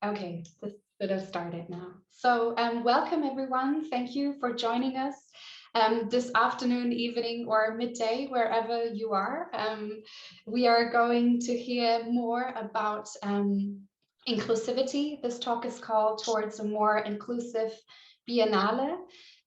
Okay, this should have started now. So welcome everyone. Thank you for joining us this afternoon, evening, or midday, wherever you are. We are going to hear more about inclusivity. This talk is called Towards a More Inclusive Biennale.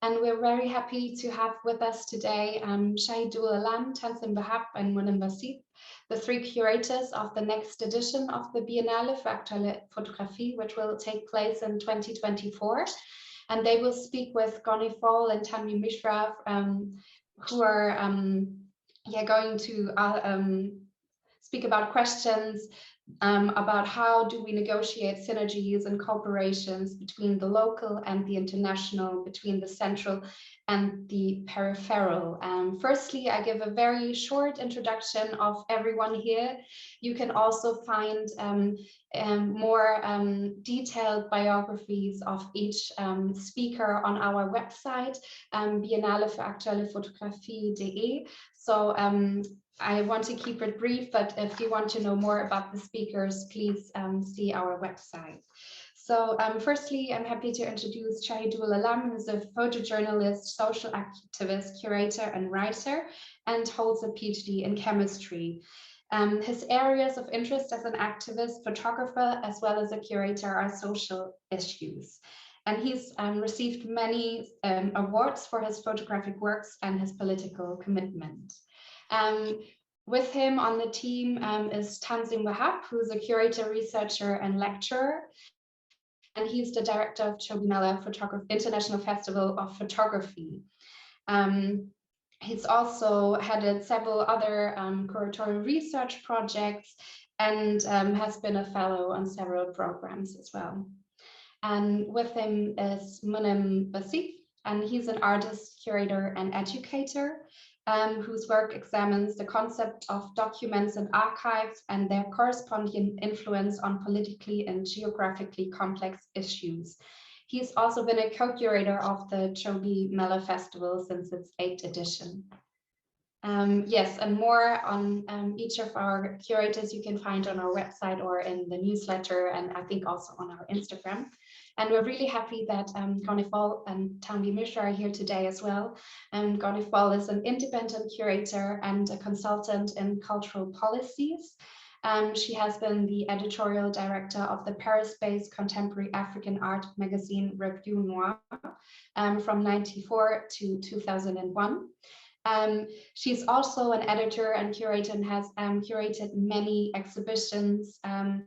And we're very happy to have with us today Shahidul Alam, Tanzim Wahab, and Munem Wasif, the three curators of the next edition of the Biennale for aktuelle Fotografie, which will take place in 2024. And they will speak with Gonifol and Tanvi Mishra, who are going to speak about questions about how do we negotiate synergies and cooperations between the local and the international, between the central and the peripheral. Firstly, I give a very short introduction of everyone here. You can also find more detailed biographies of each speaker on our website, Biennale für aktuelle Fotografie.de. So I want to keep it brief, but if you want to know more about the speakers, please see our website. So firstly, I'm happy to introduce Shahidul Alam, who's a photojournalist, social activist, curator, and writer, and holds a PhD in chemistry. His areas of interest as an activist, photographer, as well as a curator are social issues. And he's received many awards for his photographic works and his political commitment. With him on the team is Tanzim Wahab, who's a curator, researcher, and lecturer. And he's the director of Biennale International Festival of Photography. He's also headed several other curatorial research projects and has been a fellow on several programs as well. And with him is Munem Wasif, and he's an artist, curator, and educator whose work examines the concept of documents and archives and their corresponding influence on politically and geographically complex issues. He's also been a co-curator of the Biennale Festival since its 8th edition. Yes, and more on each of our curators you can find on our website or in the newsletter, and I think also on our Instagram. And we're really happy that Gonifol and Tanvi Mishra are here today as well. And Gonifol is an independent curator and a consultant in cultural policies. She has been the editorial director of the Paris-based contemporary African art magazine Revue Noire from 1994 to 2001. She's also an editor and curator and has curated many exhibitions and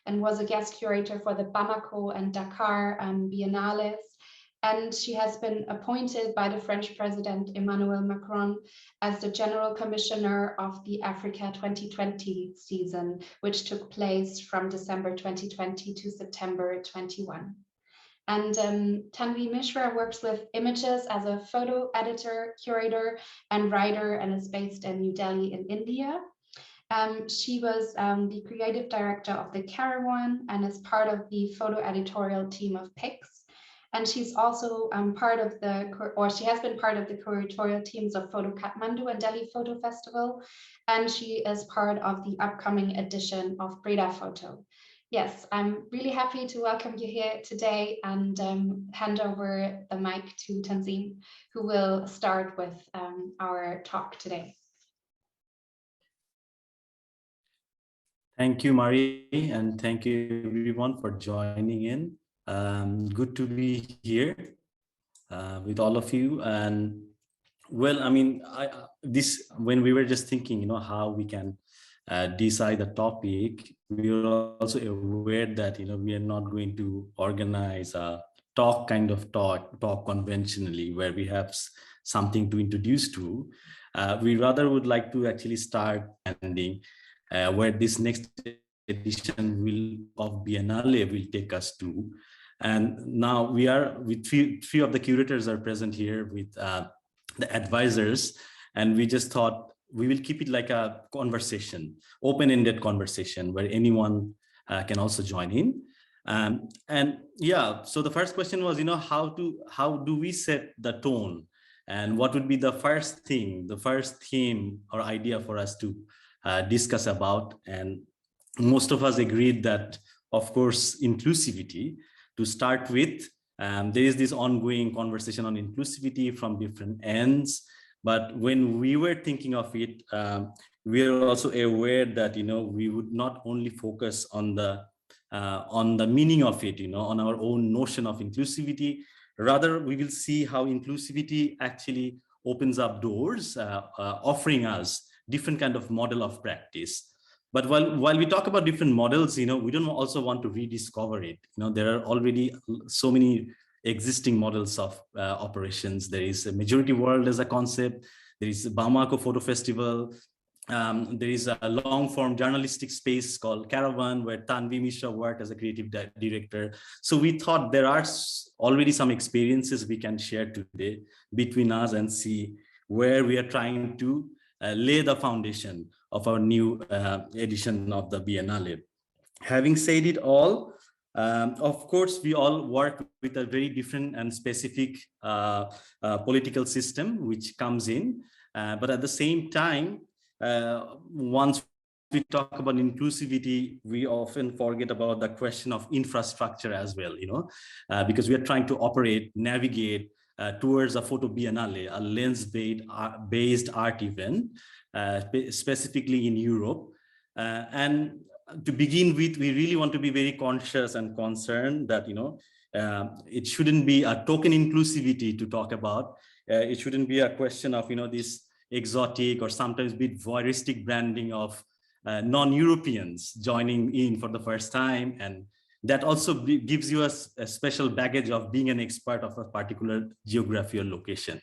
was a guest curator for the Bamako and Dakar Biennales. And she has been appointed by the French President Emmanuel Macron as the General Commissioner of the Africa 2020 season, which took place from December 2020 to September 21. And Tanvi Mishra works with images as a photo editor, curator, and writer, and is based in New Delhi in India. She was the creative director of the Caravan and is part of the photo editorial team of PIX. And she's also she has been part of the curatorial teams of Photo Kathmandu and Delhi Photo Festival. And she is part of the upcoming edition of Breda Photo. Yes, I'm really happy to welcome you here today and hand over the mic to Tanzim, who will start with our talk today. Thank you, Marie, and thank you everyone for joining in. Good to be here with all of you. And well, I mean, when we were just thinking, how we can decide the topic, we were also aware that we are not going to organize a talk conventionally where we have something to introduce to. We rather would like to actually start ending where this next edition of Biennale will take us to. And now we are with few of the curators are present here with the advisors, and we just thought we will keep it like a conversation, open-ended conversation where anyone can also join in. And yeah, so the first question was, how do we set the tone, and what would be the first thing, the first theme or idea for us to discuss about? And most of us agreed that of course, inclusivity. To start with, there is this ongoing conversation on inclusivity from different ends. But when we were thinking of it, we are also aware that, we would not only focus on the meaning of it, on our own notion of inclusivity. Rather, we will see how inclusivity actually opens up doors, offering us different kind of model of practice. But while we talk about different models, we don't also want to rediscover it. There are already so many existing models of operations. There is a majority world as a concept. There is Bamako Photo Festival. There is a long-form journalistic space called Caravan, where Tanvi Mishra worked as a creative director. So we thought there are already some experiences we can share today between us and see where we are trying to lay the foundation of our new edition of the Biennale. Having said it all, of course, we all work with a very different and specific political system which comes in. But at the same time, once we talk about inclusivity, we often forget about the question of infrastructure as well, because we are trying to operate, navigate towards a photo biennale, a lens-based art event, specifically in Europe. And to begin with, we really want to be very conscious and concerned that, it shouldn't be a token inclusivity to talk about. It shouldn't be a question of, this exotic or sometimes a bit voyeuristic branding of non-Europeans joining in for the first time. And that also gives you a special baggage of being an expert of a particular geography or location.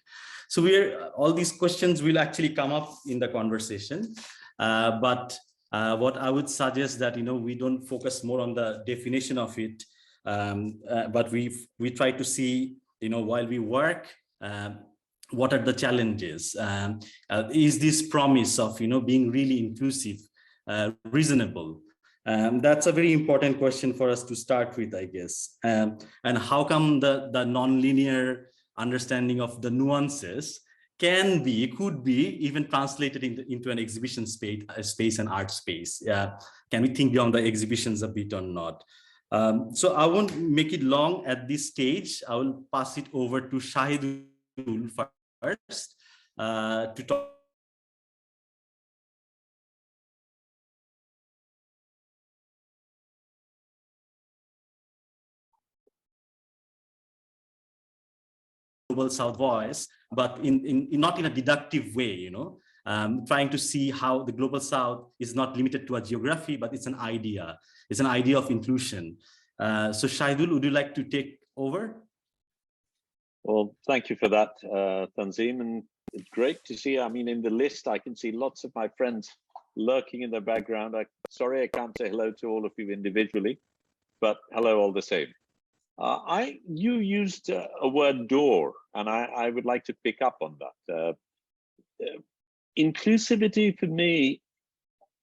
So all these questions will actually come up in the conversation. But what I would suggest that, we don't focus more on the definition of it, but we try to see, while we work, what are the challenges? Is this promise of, being really inclusive reasonable? That's a very important question for us to start with, I guess. And how come the non-linear understanding of the nuances could be even translated into an exhibition space and art space? Can we think beyond the exhibitions a bit or not? So I won't make it long at this stage. I will pass it over to Shahidul first to talk Global South voice, but not in a deductive way, trying to see how the Global South is not limited to a geography, but it's an idea. It's an idea of inclusion. So Shahidul, would you like to take over? Well, thank you for that, Tanzim, and it's great to see. I mean, in the list, I can see lots of my friends lurking in the background. Sorry I can't say hello to all of you individually, but hello all the same. You used a word door, and I would like to pick up on that. Inclusivity for me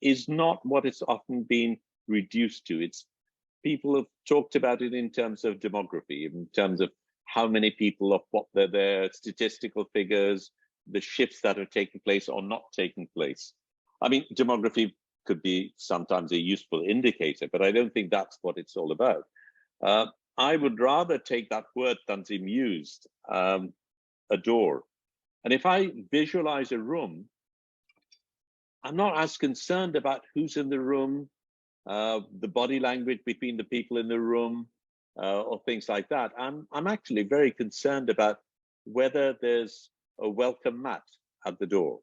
is not what it's often been reduced to. People have talked about it in terms of demography, in terms of how many people, of what they're there, statistical figures, the shifts that are taking place or not taking place. I mean, demography could be sometimes a useful indicator, but I don't think that's what it's all about. I would rather take that word Tanzim used, adore. And if I visualize a room, I'm not as concerned about who's in the room, the body language between the people in the room, or things like that. I'm actually very concerned about whether there's a welcome mat at the door,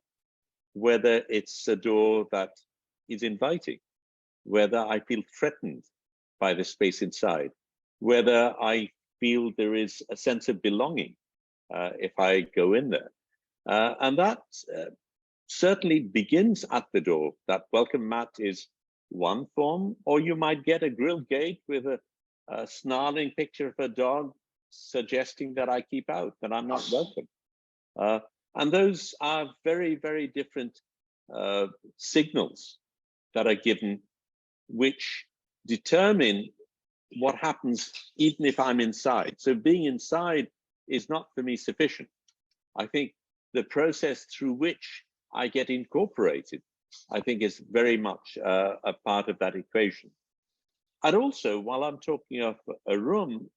whether it's a door that is inviting, whether I feel threatened by the space inside, whether I feel there is a sense of belonging if I go in there. And that certainly begins at the door. That welcome mat is one form, or you might get a grill gate with a snarling picture of a dog suggesting that I keep out, that I'm not welcome. And those are very, very different signals that are given, which determine what happens even if I'm inside. So being inside is not for me sufficient. I think the process through which I get incorporated, I think is very much a part of that equation. I'd also, while I'm talking of a room,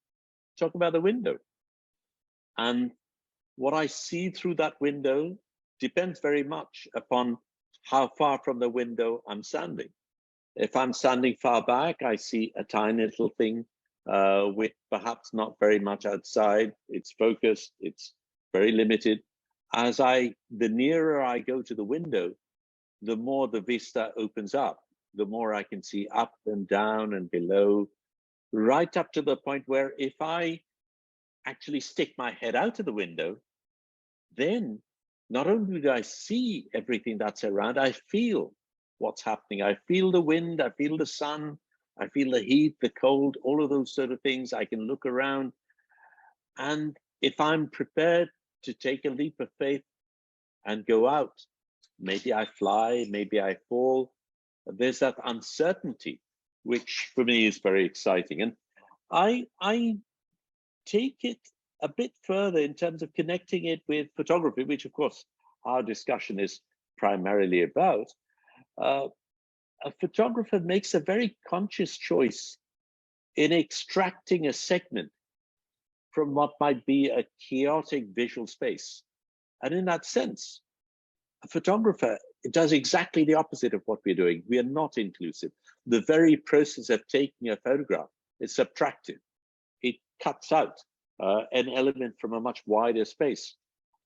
talk about the window. And what I see through that window depends very much upon how far from the window I'm standing. If I'm standing far back, I see a tiny little thing with perhaps not very much outside. It's focused, it's very limited. The nearer I go to the window, the more the vista opens up, the more I can see up and down and below, right up to the point where if I actually stick my head out of the window, then not only do I see everything that's around, I feel what's happening. I feel the wind, I feel the sun, I feel the heat, the cold, all of those sort of things. I can look around. And if I'm prepared to take a leap of faith and go out, maybe I fly, maybe I fall. There's that uncertainty, which for me is very exciting. And I take it a bit further in terms of connecting it with photography, which of course our discussion is primarily about. A photographer makes a very conscious choice in extracting a segment from what might be a chaotic visual space. And in that sense, a photographer does exactly the opposite of what we're doing. We are not inclusive. The very process of taking a photograph is subtractive. It cuts out an element from a much wider space.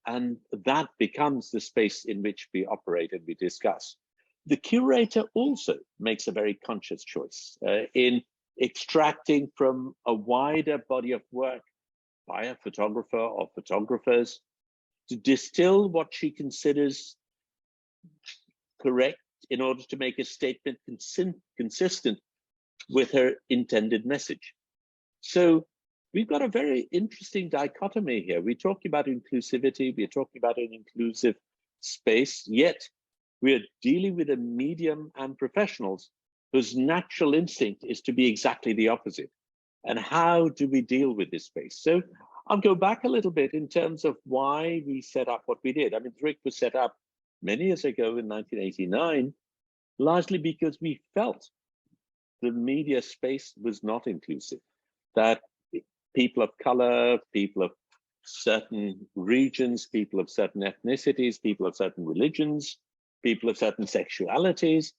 And that becomes the space in which we operate and we discuss. The curator also makes a very conscious choice in extracting from a wider body of work by a photographer or photographers to distill what she considers correct in order to make a statement consistent with her intended message. So we've got a very interesting dichotomy here. We're talking about inclusivity, we're talking about an inclusive space, yet we are dealing with a medium and professionals whose natural instinct is to be exactly the opposite. And how do we deal with this space? So I'll go back a little bit in terms of why we set up what we did. I mean, DRIC was set up many years ago in 1989, largely because we felt the media space was not inclusive, that people of color, people of certain regions, people of certain ethnicities, people of certain religions, people of certain sexualities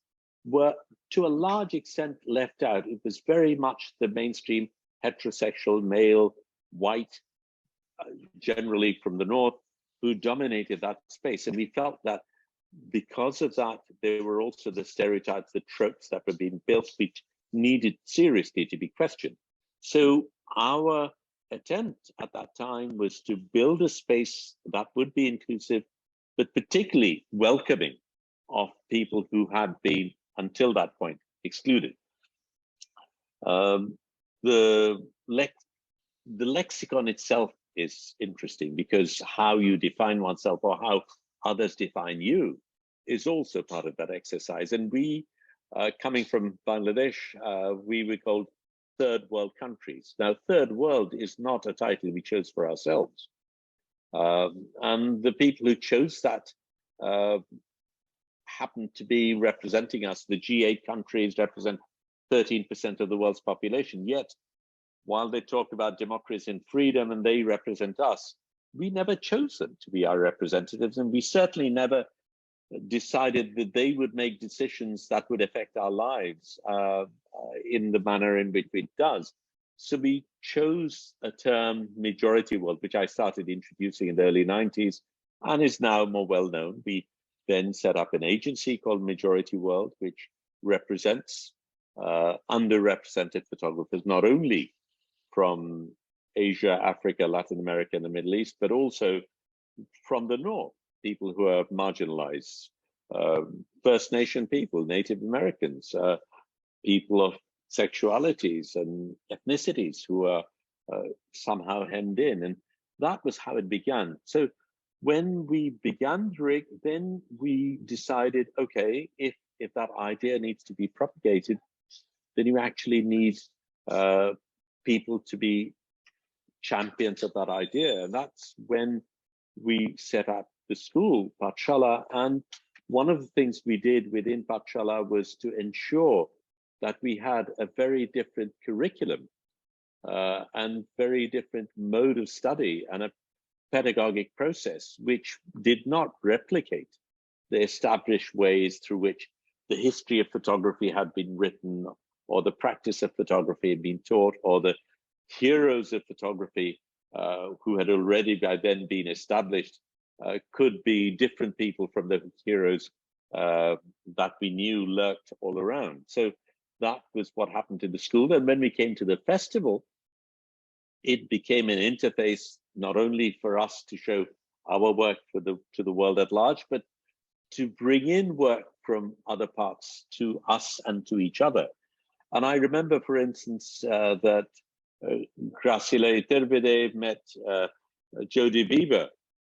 were to a large extent left out. It was very much the mainstream heterosexual male, white, generally from the north, who dominated that space. And we felt that because of that, there were also the stereotypes, the tropes that were being built, which needed seriously to be questioned. So our attempt at that time was to build a space that would be inclusive, but particularly welcoming of people who had been, until that point, excluded. The lexicon itself is interesting because how you define oneself or how others define you is also part of that exercise. And we, coming from Bangladesh, we were called third world countries. Now, third world is not a title we chose for ourselves. And the people who chose that happen to be representing us. The G8 countries represent 13% of the world's population. Yet, while they talk about democracy and freedom and they represent us, we never chose them to be our representatives. And we certainly never decided that they would make decisions that would affect our lives in the manner in which it does. So we chose a term, majority world, which I started introducing in the early 90s and is now more well known. We then set up an agency called Majority World, which represents underrepresented photographers, not only from Asia, Africa, Latin America, and the Middle East, but also from the North, people who are marginalized, First Nation people, Native Americans, people of sexualities and ethnicities who are somehow hemmed in. And that was how it began. So when we began DRIC, then we decided, okay, if that idea needs to be propagated, then you actually need people to be champions of that idea. And that's when we set up the school, Pathshala. And one of the things we did within Pathshala was to ensure that we had a very different curriculum and very different mode of study and a pedagogic process, which did not replicate the established ways through which the history of photography had been written, or the practice of photography had been taught, or the heroes of photography who had already by then been established could be different people from the heroes that we knew lurked all around. So that was what happened to the school. And when we came to the festival, it became an interface not only for us to show our work to the world at large, but to bring in work from other parts to us and to each other. And I remember, for instance, that Graciela Iturbide met Jody Bieber,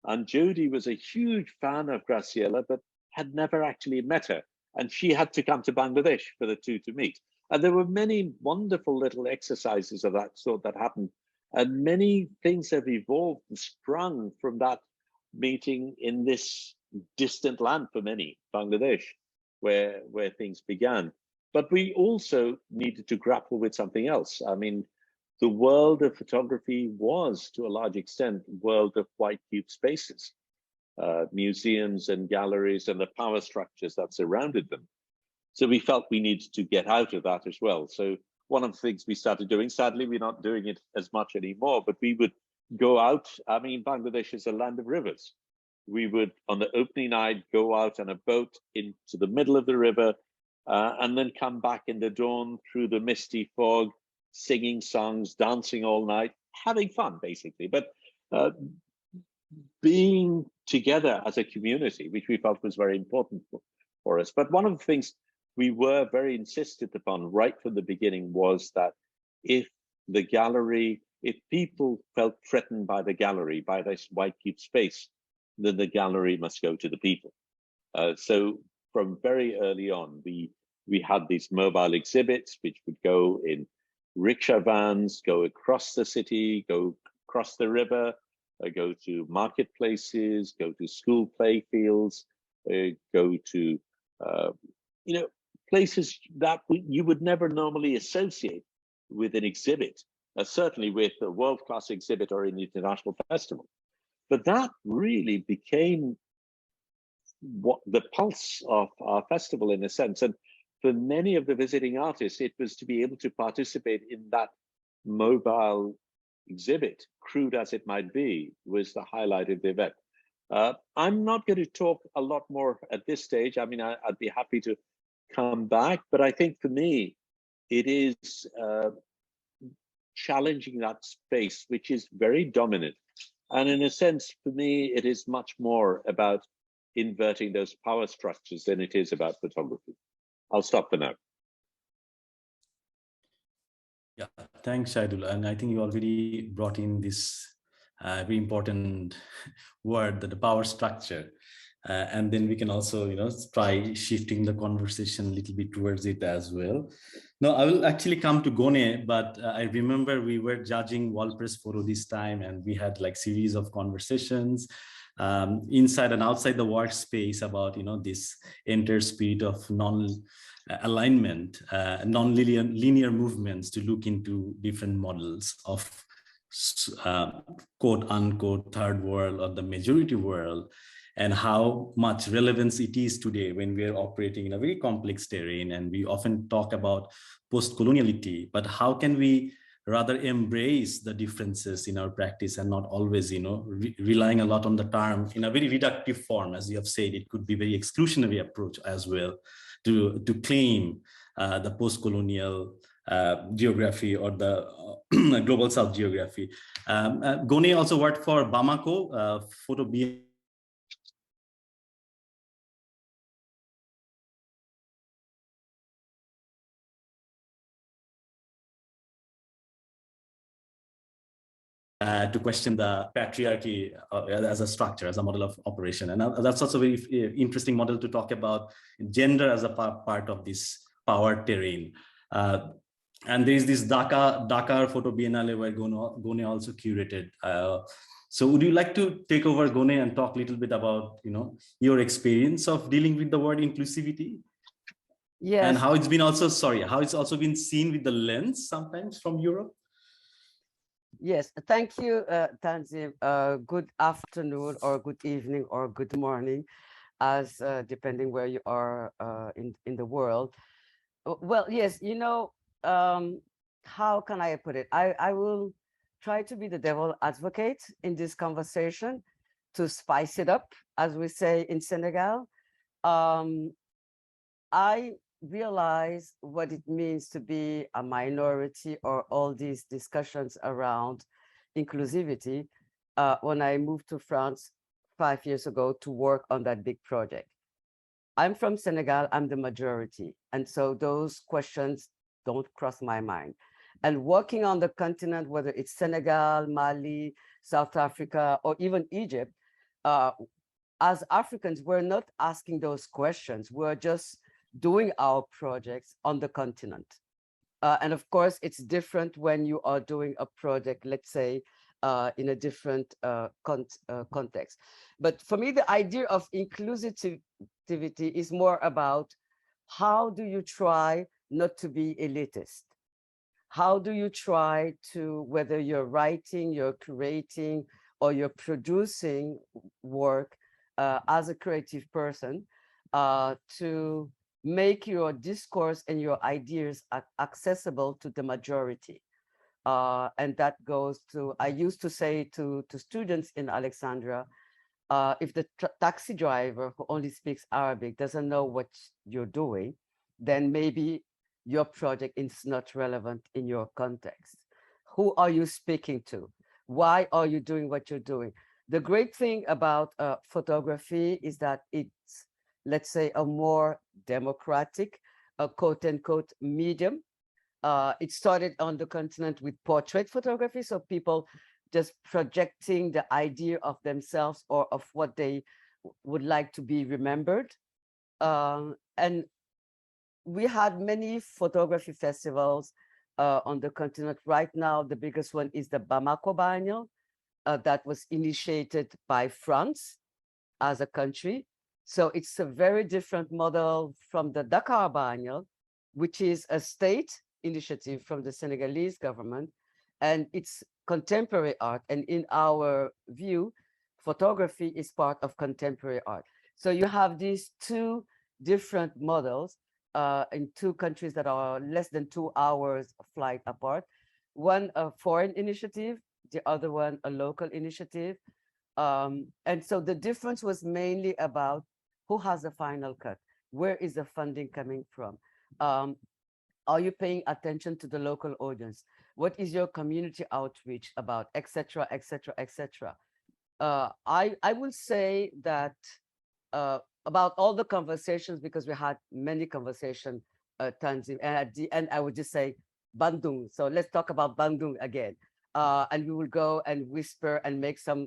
and Jody was a huge fan of Graciela, but had never actually met her. And she had to come to Bangladesh for the two to meet. And there were many wonderful little exercises of that sort that happened. And many things have evolved and sprung from that meeting in this distant land for many, Bangladesh, where things began. But we also needed to grapple with something else. I mean, the world of photography was, to a large extent, a world of white cube spaces, museums and galleries and the power structures that surrounded them. So we felt we needed to get out of that as well. So one of the things we started doing, sadly, we're not doing it as much anymore, but we would go out. I mean, Bangladesh is a land of rivers. We would, on the opening night, go out on a boat into the middle of the river and then come back in the dawn through the misty fog, singing songs, dancing all night, having fun, basically. But being together as a community, which we felt was very important for us. But one of the things we were very insistent upon right from the beginning was that if people felt threatened by the gallery, by this white cube space, then the gallery must go to the people. So from very early on, we had these mobile exhibits, which would go in rickshaw vans, go across the city, go across the river, go to marketplaces, go to school play fields, go to places that you would never normally associate with an exhibit, certainly with a world-class exhibit or an international festival. But that really became what the pulse of our festival, in a sense. And for many of the visiting artists, it was to be able to participate in that mobile exhibit, crude as it might be, was the highlight of the event. I'm not going to talk a lot more at this stage. I mean, I'd be happy to come back, but I think for me, it is challenging that space, which is very dominant. And in a sense, for me, it is much more about inverting those power structures than it is about photography. I'll stop for now. Yeah, thanks, Shahidul. And I think you already brought in this very important word, the power structure. And then we can also, try shifting the conversation a little bit towards it as well. No, I will actually come to Gone, but I remember we were judging World Press Photo this time, and we had like series of conversations inside and outside the workspace about, this entire spirit of non-alignment, non-linear movements to look into different models of quote unquote third world or the majority world, and how much relevance it is today when we are operating in a very complex terrain. And we often talk about post-coloniality, but how can we rather embrace the differences in our practice and not always, relying a lot on the term in a very reductive form. As you have said, it could be very exclusionary approach as well to claim the post-colonial geography or the global South geography. Gone also worked for Bamako, Photo Biennale. To question the patriarchy as a structure, as a model of operation. And that's also a very interesting model to talk about gender as a part of this power terrain. And there is this Dakar Photo Biennale where Gone also curated. So would you like to take over, Gone, and talk a little bit about your experience of dealing with the word inclusivity? Yes. And how it's been also, sorry, how it's also been seen with the lens sometimes from Europe? Yes, thank you, Tanzim. Good afternoon or good evening or good morning, as depending where you are in the world. Well, yes, you know, how can I put it? I will try to be the devil advocate in this conversation to spice it up, as we say in Senegal. I realize what it means to be a minority or all these discussions around inclusivity when I moved to France 5 years ago to work on that big project. I'm from Senegal, I'm the majority. And so those questions don't cross my mind. And working on the continent, whether it's Senegal, Mali, South Africa, or even Egypt, as Africans, we're not asking those questions. We're just doing our projects on the continent. And of course, it's different when you are doing a project, let's say, in a different context. But for me, the idea of inclusivity is more about how do you try not to be elitist? How do you try to, whether you're writing, you're creating, or you're producing work as a creative person, to make your discourse and your ideas accessible to the majority. And that goes to, I used to say to students in Alexandria, if the taxi driver who only speaks Arabic doesn't know what you're doing, then maybe your project is not relevant in your context. Who are you speaking to? Why are you doing what you're doing? The great thing about photography is that it's, let's say, a more democratic, quote unquote, medium. It started on the continent with portrait photography, so people just projecting the idea of themselves or of what they would like to be remembered. And we had many photography festivals on the continent. Right now, the biggest one is the Bamako Biennale that was initiated by France as a country. So it's a very different model from the Dakar Biennale, which is a state initiative from the Senegalese government, and it's contemporary art. And in our view, photography is part of contemporary art. So you have these two different models in two countries that are less than 2 hours flight apart. One a foreign initiative, the other one a local initiative. And so the difference was mainly about who has the final cut, where is the funding coming from? Are you paying attention to the local audience? What is your community outreach about, etc., etc., etc. I will say that about all the conversations, because we had many conversations, Tanzim, and at the end I would just say Bandung. So let's talk about Bandung again, and we will go and whisper and make some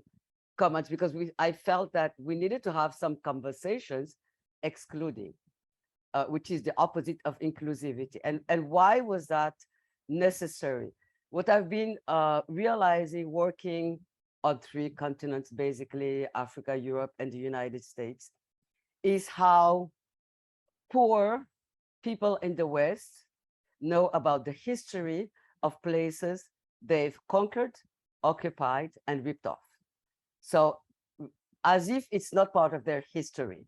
comments, because I felt that we needed to have some conversations excluding. Which is the opposite of inclusivity. And why was that necessary? What I've been realizing working on 3 continents, basically Africa, Europe, and the United States, is how poor people in the West know about the history of places they've conquered, occupied, and ripped off. So as if it's not part of their history.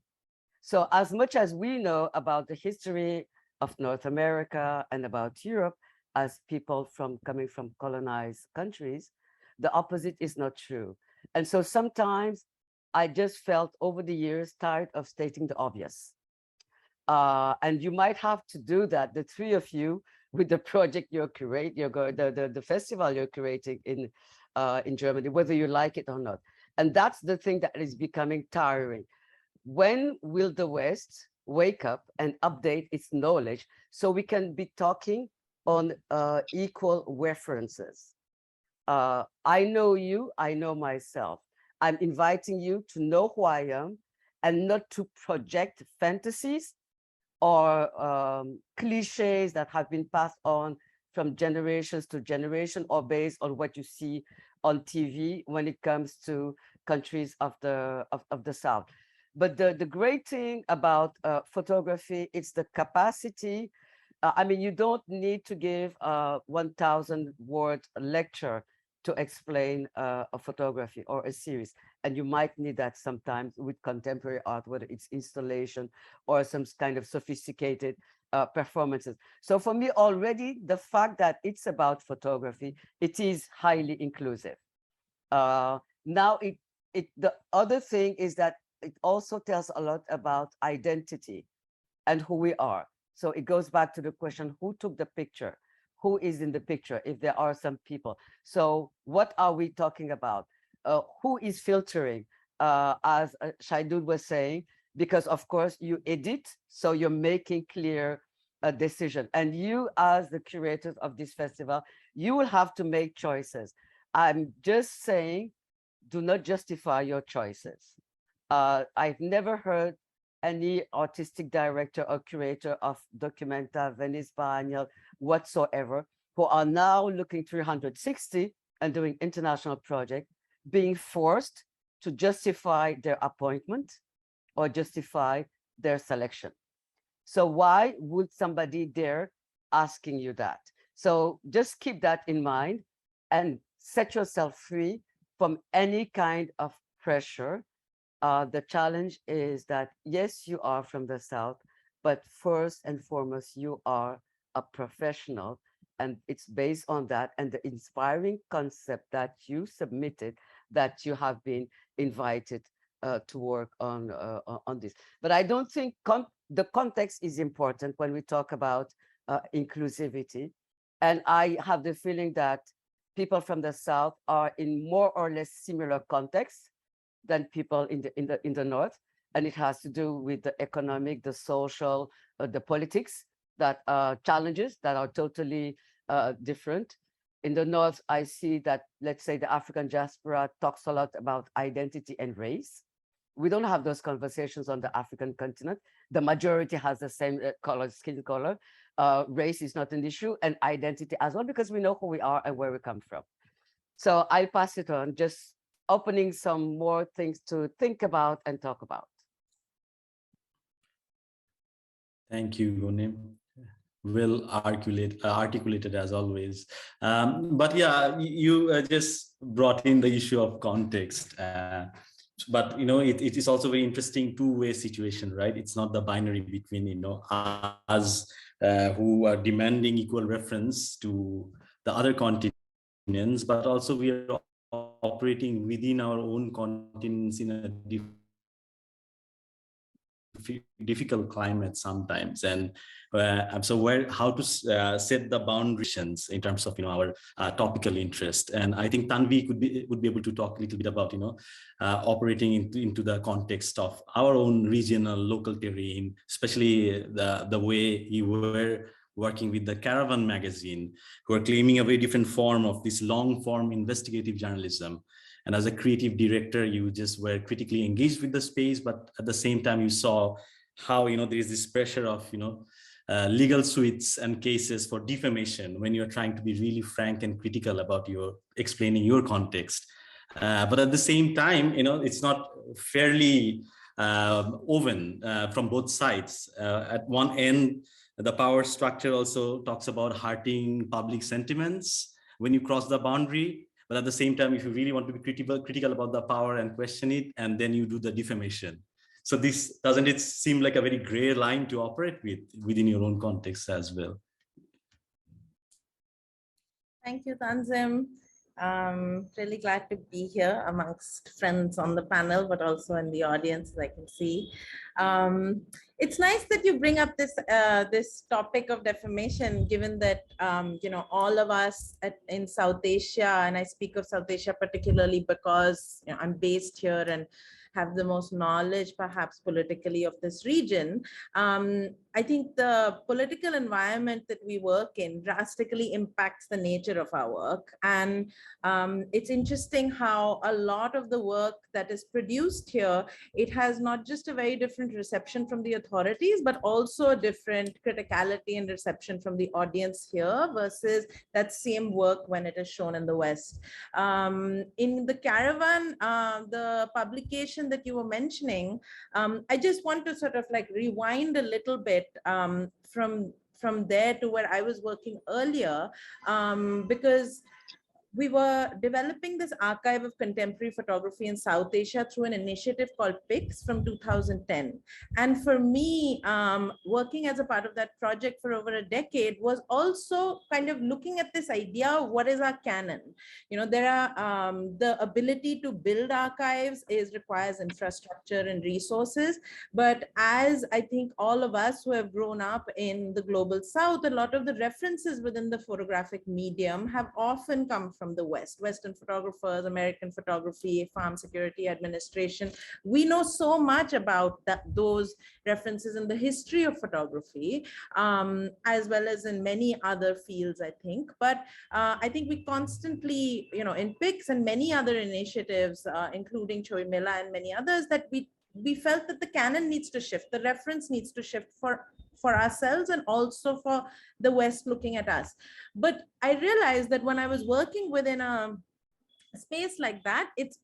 So as much as we know about the history of North America and about Europe as people coming from colonized countries, the opposite is not true. And so sometimes I just felt over the years tired of stating the obvious. And you might have to do that, the 3 of you, with the project you're curating, the festival you're creating in Germany, whether you like it or not. And that's the thing that is becoming tiring. When will the West wake up and update its knowledge so we can be talking on equal references? I know you, I know myself. I'm inviting you to know who I am and not to project fantasies or cliches that have been passed on from generations to generation or based on what you see on TV when it comes to countries of the South. But the great thing about photography, it's the capacity. I mean, you don't need to give a 1,000 word lecture to explain a photography or a series. And you might need that sometimes with contemporary art, whether it's installation or some kind of sophisticated performances. So for me, already the fact that it's about photography, it is highly inclusive. Now the other thing is that it also tells a lot about identity and who we are. So it goes back to the question, who took the picture? Who is in the picture, if there are some people? So what are we talking about? Who is filtering, as Shahidul was saying, because of course you edit, so you're making clear a decision. And you, as the curators of this festival, you will have to make choices. I'm just saying, do not justify your choices. I've never heard any artistic director or curator of Documenta, Venice Biennale, whatsoever, who are now looking 360 and doing international projects, being forced to justify their appointment or justify their selection. So why would somebody dare asking you that? So just keep that in mind and set yourself free from any kind of pressure. The challenge is that, yes, you are from the South, but first and foremost, you are a professional. And it's based on that and the inspiring concept that you submitted that you have been invited to work on this. But I don't think the context is important when we talk about inclusivity. And I have the feeling that people from the South are in more or less similar contexts than people in the North. And it has to do with the economic, the social, the politics, that challenges that are totally different. In the North, I see that, let's say, the African diaspora talks a lot about identity and race. We don't have those conversations on the African continent. The majority has the same skin color. Race is not an issue, and identity as well, because we know who we are and where we come from. So I'll pass it on, just opening some more things to think about and talk about. Thank you, Munem. Well articulated as always. But yeah, you just brought in the issue of context. But it is also very interesting two-way situation, right? It's not the binary between us who are demanding equal reference to the other continents, but also we are operating within our own continents in a difficult climate sometimes, and so how to set the boundaries in terms of our topical interest. And I think Tanvi would be able to talk a little bit about operating into the context of our own regional local terrain, especially the way you were working with the Caravan magazine, who are claiming a very different form of this long form investigative journalism. And as a creative director, you just were critically engaged with the space, but at the same time, you saw how there is this pressure of legal suits and cases for defamation when you're trying to be really frank and critical about explaining your context. But at the same time, it's not fairly woven from both sides. At one end, the power structure also talks about hurting public sentiments when you cross the boundary. But at the same time, if you really want to be critical about the power and question it, and then you do the defamation. So this, doesn't it seem like a very gray line to operate within your own context as well? Thank you, Tanzim. Really glad to be here amongst friends on the panel, but also in the audience, as I can see. It's nice that you bring up this topic of defamation, given that all of us in South Asia, and I speak of South Asia particularly because I'm based here and have the most knowledge, perhaps politically, of this region. I think the political environment that we work in drastically impacts the nature of our work. And it's interesting how a lot of the work that is produced here, it has not just a very different reception from the authorities, but also a different criticality and reception from the audience here versus that same work when it is shown in the West. In the Caravan, the publication collaboration that you were mentioning, I just want to sort of like rewind a little bit from there to where I was working earlier, because we were developing this archive of contemporary photography in South Asia through an initiative called PICS from 2010. And for me, working as a part of that project for over a decade was also kind of looking at this idea of what is our canon. You know, there are the ability to build archives requires infrastructure and resources. But as I think all of us who have grown up in the global South, a lot of the references within the photographic medium have often come from the West, Western photographers, American photography, Farm Security Administration. We know so much about those references in the history of photography, as well as in many other fields, I think. But I think we constantly, you know, in PICS and many other initiatives, including Choi Mela and many others, that we felt that the canon needs to shift, the reference needs to shift for ourselves and also for the West looking at us. But I realized that when I was working within a space like that, it's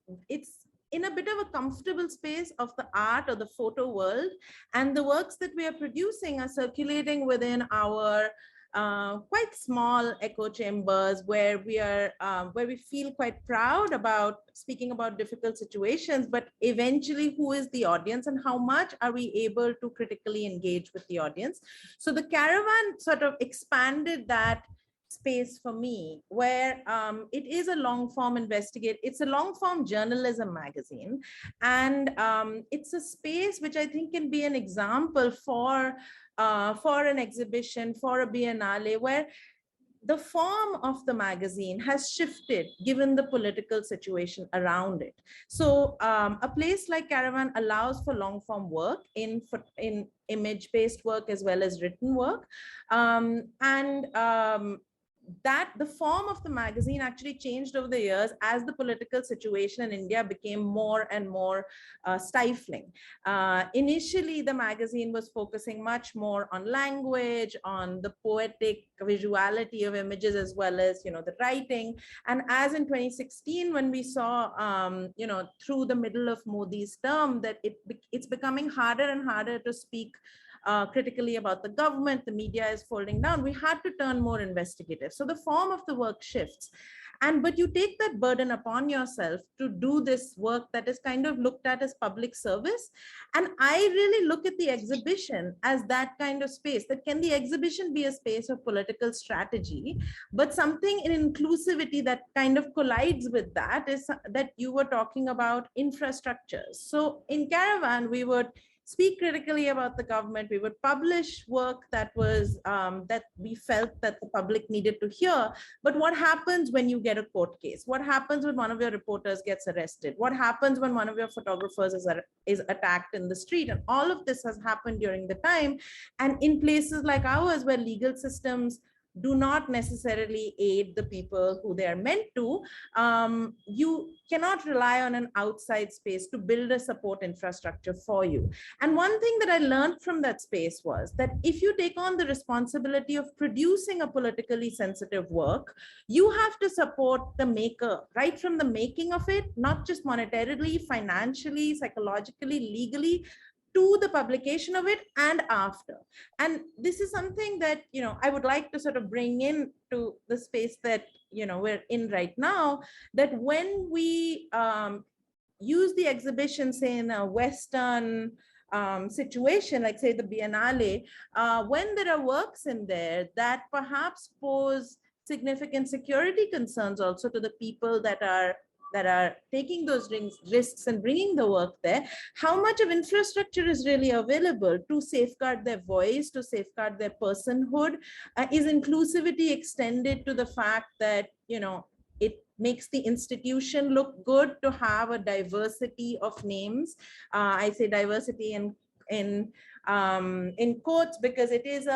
in a bit of a comfortable space of the art or the photo world, and the works that we are producing are circulating within our quite small echo chambers where we feel quite proud about speaking about difficult situations, but eventually who is the audience and how much are we able to critically engage with the audience. So the caravan sort of expanded that space for me, where it is a long form it's a long form journalism magazine, and it's a space which I think can be an example for an exhibition, for a biennale, where the form of the magazine has shifted given the political situation around it. So a place like Caravan allows for long form work in image-based work as well as written work. That the form of the magazine actually changed over the years as the political situation in India became more and more stifling. Initially, the magazine was focusing much more on language, on the poetic visuality of images, as well as, you know, the writing. And as in 2016, when we saw, you know, through the middle of Modi's term, that it's becoming harder and harder to speak critically about the government, the media is folding down, we had to turn more investigative. So the form of the work shifts. But you take that burden upon yourself to do this work that is kind of looked at as public service. And I really look at the exhibition as that kind of space. That can the exhibition be a space of political strategy, but something in inclusivity that kind of collides with that is that you were talking about infrastructures. So in Caravan, we would speak critically about the government. We would publish work that was that we felt that the public needed to hear. But what happens when you get a court case? What happens when one of your reporters gets arrested? What happens when one of your photographers is attacked in the street? And all of this has happened during the time. And in places like ours, where legal systems do not necessarily aid the people who they are meant to, you cannot rely on an outside space to build a support infrastructure for you. And one thing that I learned from that space was that if you take on the responsibility of producing a politically sensitive work, you have to support the maker right from the making of it, not just monetarily, financially, psychologically, legally, to the publication of it and after. And this is something that, you know, I would like to sort of bring in to the space that, you know, we're in right now, that when we use the exhibition, say in a Western situation, like say the Biennale, when there are works in there that perhaps pose significant security concerns also to the people that are taking those risks and bringing the work there, how much of infrastructure is really available to safeguard their voice, to safeguard their personhood? Is inclusivity extended to the fact that, you know, it makes the institution look good to have a diversity of names? I say diversity in quotes because it is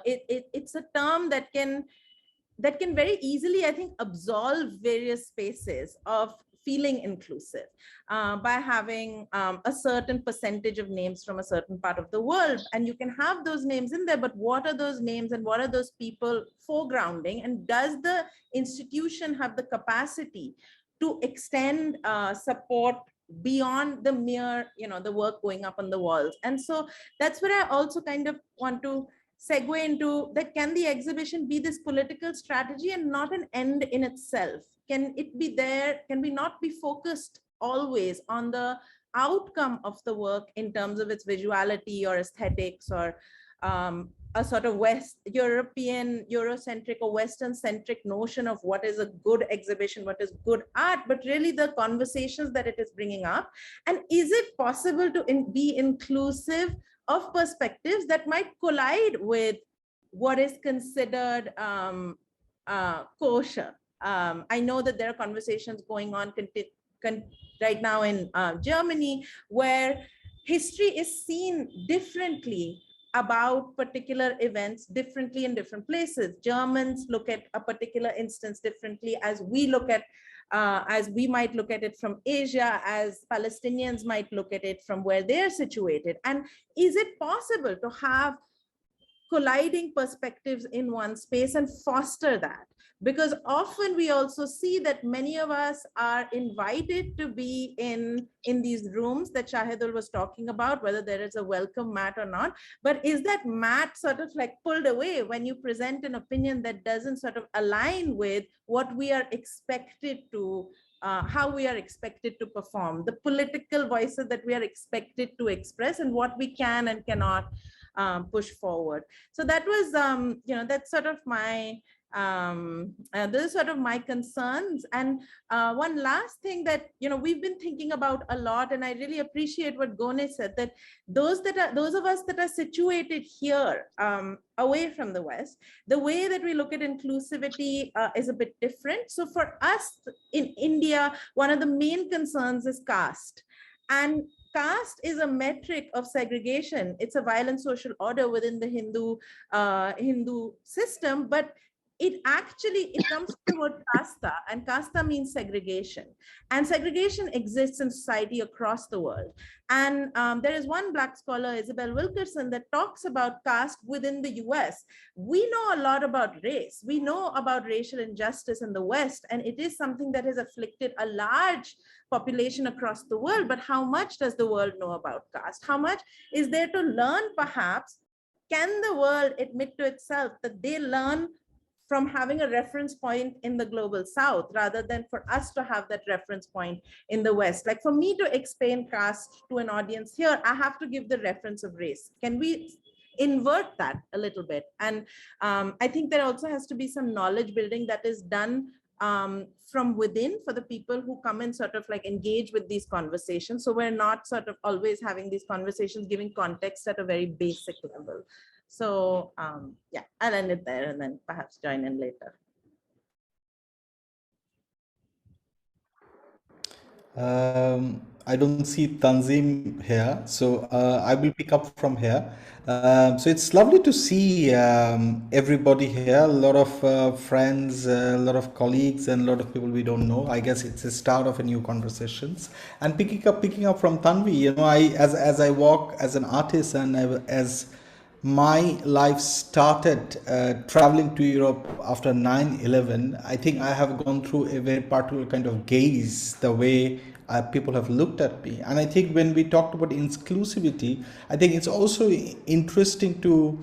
it's a term that can very easily, I think, absolve various spaces of feeling inclusive by having a certain percentage of names from a certain part of the world. And you can have those names in there, but what are those names and what are those people foregrounding? And does the institution have the capacity to extend support beyond the mere, the work going up on the walls. And so that's where I also kind of want to segue into that. Can the exhibition be this political strategy and not an end in itself? Can it be there? Can we not be focused always on the outcome of the work in terms of its visuality or aesthetics, or a sort of West European, Eurocentric or Western centric notion of what is a good exhibition, what is good art, but really the conversations that it is bringing up? And is it possible to be inclusive of perspectives that might collide with what is considered kosher? I know that there are conversations going on right now in Germany, where history is seen differently about particular events differently in different places. Germans look at a particular instance differently as we might look at it from Asia, as Palestinians might look at it from where they're situated. And is it possible to have colliding perspectives in one space and foster that? Because often we also see that many of us are invited to be in these rooms that Shahidul was talking about, whether there is a welcome mat or not. But is that mat sort of like pulled away when you present an opinion that doesn't sort of align with what we are expected to, how we are expected to perform, the political voices that we are expected to express, and what we can and cannot push forward? So that was, that's sort of my, those are sort of my concerns. And one last thing that we've been thinking about a lot, and I really appreciate what Gone said, that those of us that are situated here away from the West, the way that we look at inclusivity is a bit different. So for us in India, one of the main concerns is caste. And caste is a metric of segregation. It's a violent social order within the Hindu system, but it comes from the word kasta, and kasta means segregation. And segregation exists in society across the world. And there is one Black scholar, Isabel Wilkerson, that talks about caste within the US. We know a lot about race. We know about racial injustice in the West, and it is something that has afflicted a large population across the world. But how much does the world know about caste? How much is there to learn, perhaps? Can the world admit to itself that they learn from having a reference point in the global South, rather than for us to have that reference point in the West? Like, for me to explain caste to an audience here, I have to give the reference of race. Can we invert that a little bit? And I think there also has to be some knowledge building that is done from within for the people who come and sort of like engage with these conversations. So we're not sort of always having these conversations giving context at a very basic level. So yeah, I'll end it there and then perhaps join in later. I don't see Tanzim here, so I will pick up from here. So it's lovely to see everybody here, a lot of friends, a lot of colleagues, and a lot of people we don't know. I guess it's a start of a new conversations. And picking up from Tanvi, as I walk as an artist, and as my life started traveling to Europe after 9/11, I think I have gone through a very particular kind of gaze, the way people have looked at me. And I think when we talked about inclusivity, I think it's also interesting to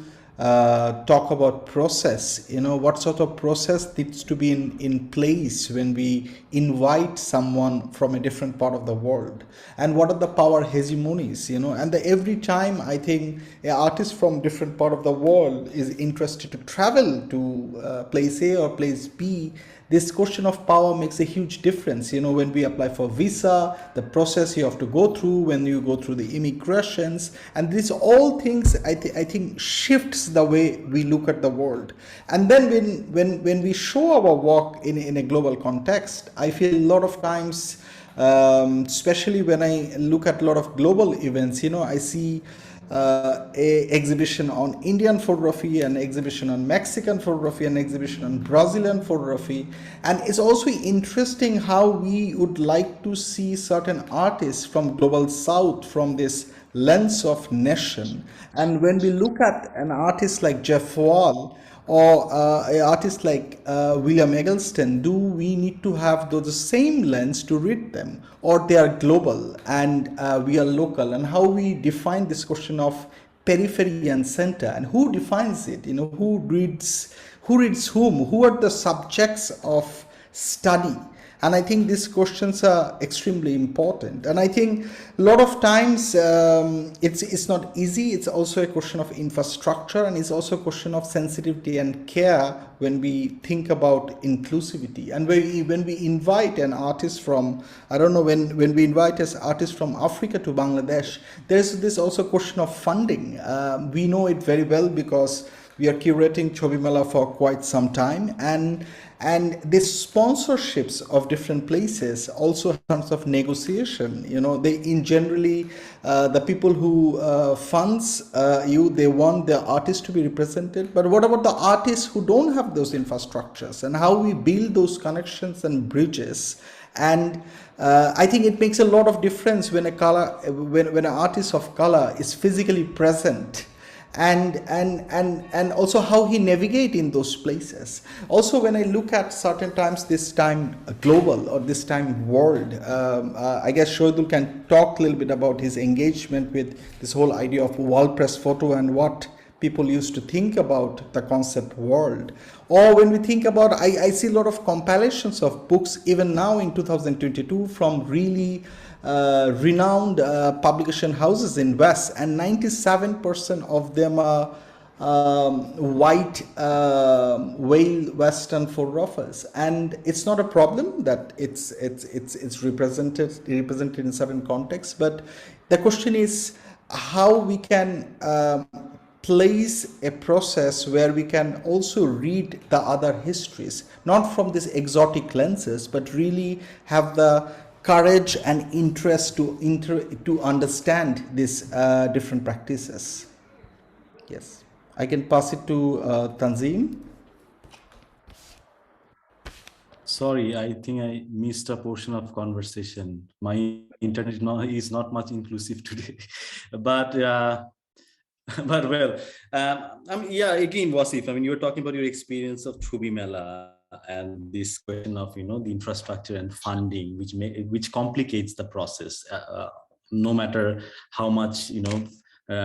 talk about process, what sort of process needs to be in place when we invite someone from a different part of the world, and what are the power hegemonies, and every time I think an artist from different part of the world is interested to travel to place A or place B, this question of power makes a huge difference. When we apply for visa, the process you have to go through, when you go through the immigrations, and these all things I think shifts the way we look at the world. And then when we show our work in a global context, I feel a lot of times, especially when I look at a lot of global events, I see a exhibition on Indian photography, an exhibition on Mexican photography, an exhibition on Brazilian photography. And it's also interesting how we would like to see certain artists from global South, from this lens of nation. And when we look at an artist like Jeff Wall or an artist like William Eggleston, do we need to have the same lens to read them, or they are global and we are local? And how we define this question of periphery and center, and who defines it? You know, who reads whom? Who are the subjects of study? And I think these questions are extremely important. And I think a lot of times it's not easy. It's also a question of infrastructure, and it's also a question of sensitivity and care when we think about inclusivity. And when we invite an artist from, I don't know, when we invite an artist from Africa to Bangladesh, there's this also question of funding. We know it very well because we are curating Chobi Mela for quite some time, and these sponsorships of different places also in terms of negotiation, you know, they in generally the people who funds they want their artists to be represented. But what about the artists who don't have those infrastructures, and how we build those connections and bridges? And I think it makes a lot of difference when when an artist of color is physically present, and also how he navigate in those places. Also, when I look at certain times, this time global or this time world, I guess Shahidul can talk a little bit about his engagement with this whole idea of wall press photo and what people used to think about the concept world. Or when we think about, I see a lot of compilations of books even now in 2022 from really renowned publication houses in West, and 97% of them are white whale Western photographers. And it's not a problem that it's represented in certain contexts, but the question is how we can place a process where we can also read the other histories, not from these exotic lenses, but really have the courage and interest to understand these different practices. Yes, I can pass it to Tanzim. Sorry, I think I missed a portion of conversation. My internet is not much inclusive today, but but well, yeah, again, Wasif, I mean, you were talking about your experience of Chobi Mela and this question of, you know, the infrastructure and funding, which complicates the process, no matter how much, you know,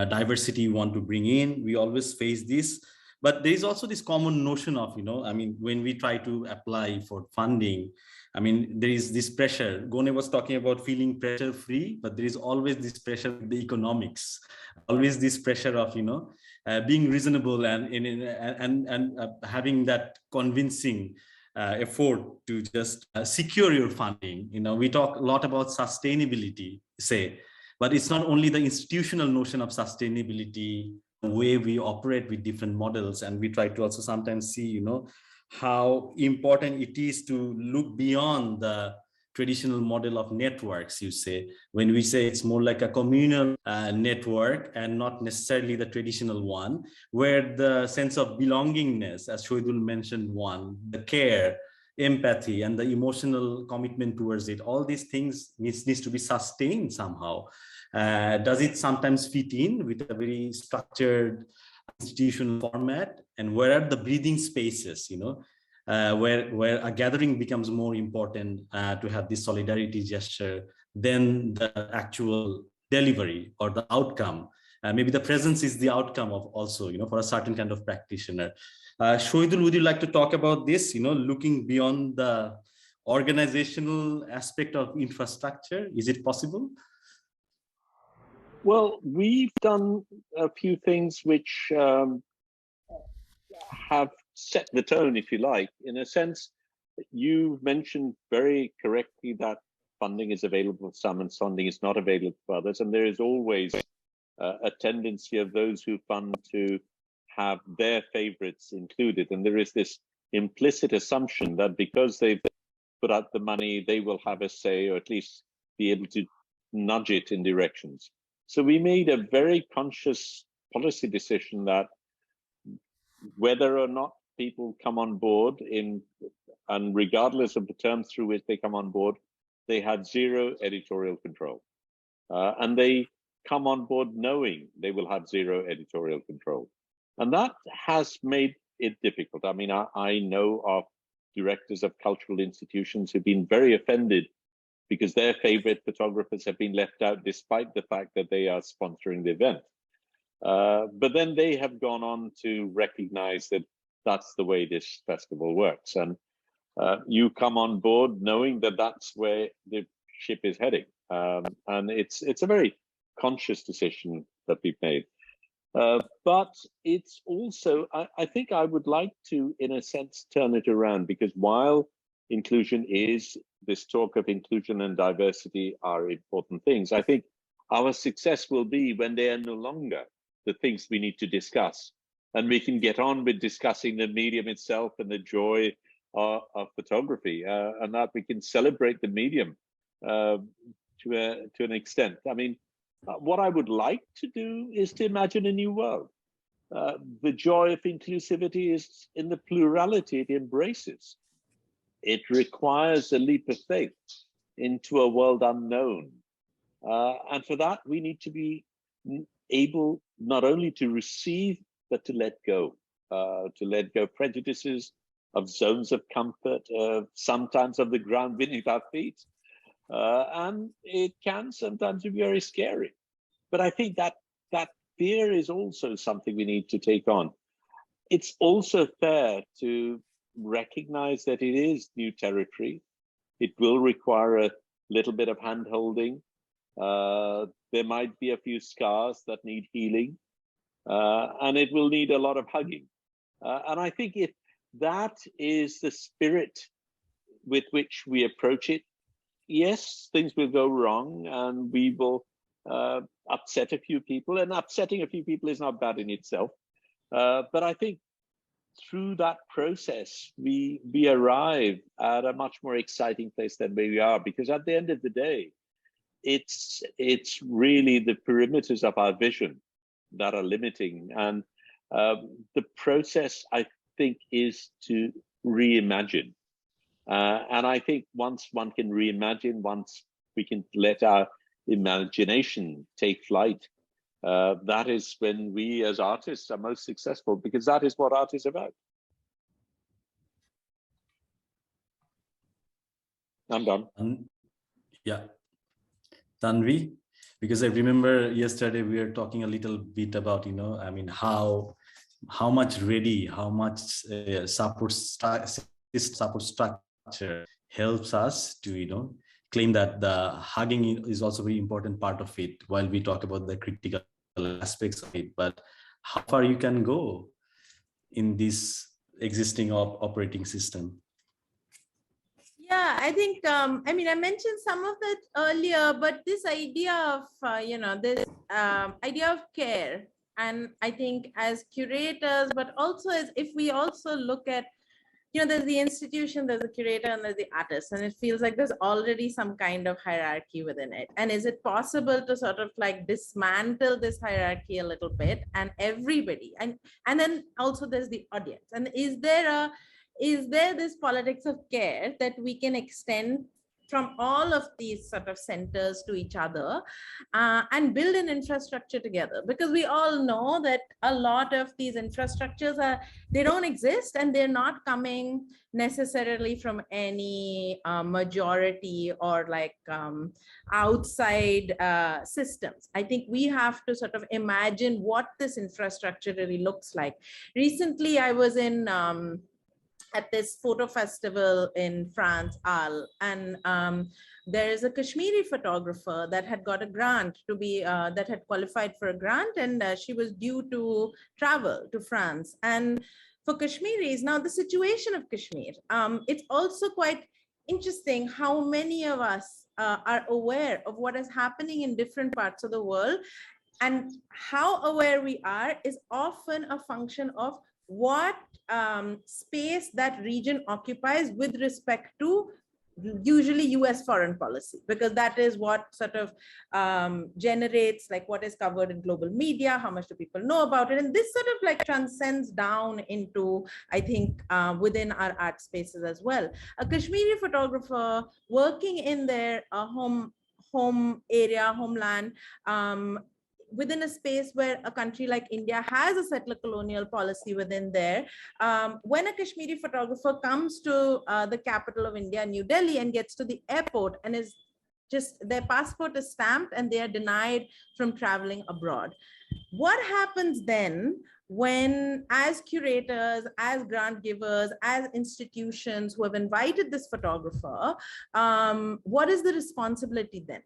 diversity you want to bring in. We always face this. But there is also this common notion of, you know, I mean, when we try to apply for funding, I mean, there is this pressure. Gone was talking about feeling pressure free, but there is always this pressure with the economics, always this pressure of, you know, being reasonable and having that convincing effort to just secure your funding. You know, we talk a lot about sustainability, say, but it's not only the institutional notion of sustainability, the way we operate with different models, and we try to also sometimes see, you know, how important it is to look beyond the traditional model of networks, you say, when we say it's more like a communal network and not necessarily the traditional one, where the sense of belongingness, as Shahidul mentioned, the care, empathy, and the emotional commitment towards it, all these things needs to be sustained somehow. Does it sometimes fit in with a very structured institutional format? And where are the breathing spaces, you know, where a gathering becomes more important to have this solidarity gesture than the actual delivery or the outcome? Maybe the presence is the outcome of also, you know, for a certain kind of practitioner. Shahidul, would you like to talk about this, you know, looking beyond the organizational aspect of infrastructure? Is it possible? Well, we've done a few things which have set the tone, if you like. In a sense, you mentioned very correctly that funding is available for some and funding is not available for others. And there is always a tendency of those who fund to have their favorites included. And there is this implicit assumption that because they've put out the money, they will have a say, or at least be able to nudge it in directions. So we made a very conscious policy decision that whether or not people come on board and regardless of the terms through which they come on board, they had zero editorial control. And they come on board knowing they will have zero editorial control. And that has made it difficult. I mean, I know of directors of cultural institutions who've been very offended because their favorite photographers have been left out despite the fact that they are sponsoring the event. But then they have gone on to recognize that that's the way this festival works. And you come on board knowing that that's where the ship is heading. And it's a very conscious decision that we've made. But it's also, I think I would like to, in a sense, turn it around, because while inclusion is, this talk of inclusion and diversity are important things, I think our success will be when they are no longer the things we need to discuss. And we can get on with discussing the medium itself and the joy of photography, and that we can celebrate the medium to an extent. I mean, what I would like to do is to imagine a new world. The joy of inclusivity is in the plurality it embraces. It requires a leap of faith into a world unknown. And for that, we need to be able not only to receive, but to let go prejudices, of zones of comfort, sometimes of the ground beneath our feet. And it can sometimes be very scary. But I think that fear is also something we need to take on. It's also fair to recognize that it is new territory. It will require a little bit of hand-holding. There might be a few scars that need healing, and it will need a lot of hugging. And I think if that is the spirit with which we approach it, yes, things will go wrong and we will upset a few people, and upsetting a few people is not bad in itself. But I think through that process, we arrive at a much more exciting place than where we are, because at the end of the day, it's really the perimeters of our vision that are limiting. And the process, I think, is to reimagine. And I think once one can reimagine, once we can let our imagination take flight, that is when we as artists are most successful, because that is what art is about. I'm done. Yeah. Tanvi, because I remember yesterday we were talking a little bit about, I mean, how much ready, how much support structure helps us to, claim that the hugging is also a very important part of it while we talk about the critical aspects of it. But how far you can go in this existing operating system? Yeah, I think, I mean, I mentioned some of that earlier, but this idea of, this idea of care, and I think as curators, but also as if we also look at, there's the institution, there's the curator, and there's the artist, and it feels like there's already some kind of hierarchy within it. And is it possible to sort of like dismantle this hierarchy a little bit, and everybody, and then also there's the audience, and is there this politics of care that we can extend from all of these sort of centers to each other, and build an infrastructure together? Because we all know that a lot of these infrastructures they don't exist, and they're not coming necessarily from any majority or like outside systems. I think we have to sort of imagine what this infrastructure really looks like. Recently, I was in at this photo festival in France, Arles, and there is a Kashmiri photographer that had got a grant to be, that had qualified for a grant, and she was due to travel to France. And for Kashmiris, now the situation of Kashmir, it's also quite interesting how many of us are aware of what is happening in different parts of the world, and how aware we are is often a function of what space that region occupies with respect to usually US foreign policy, because that is what sort of generates like what is covered in global media, how much do people know about it, and this sort of like transcends down into, I think, within our art spaces as well. A Kashmiri photographer working in their homeland, within a space where a country like India has a settler colonial policy within there, when a Kashmiri photographer comes to the capital of India, New Delhi, and gets to the airport and is just, their passport is stamped and they are denied from traveling abroad. What happens then when, as curators, as grant givers, as institutions who have invited this photographer, what is the responsibility then?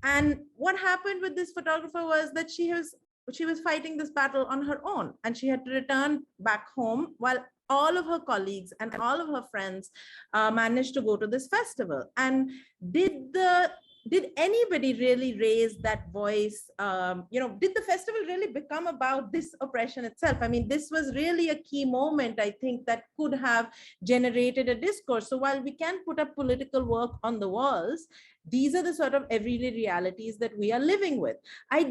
And what happened with this photographer was that she was fighting this battle on her own, and she had to return back home while all of her colleagues and all of her friends managed to go to this festival. And did anybody really raise that voice? Did the festival really become about this oppression itself? I mean, this was really a key moment, I think, that could have generated a discourse. So while we can put up political work on the walls, these are the sort of everyday realities that we are living with. A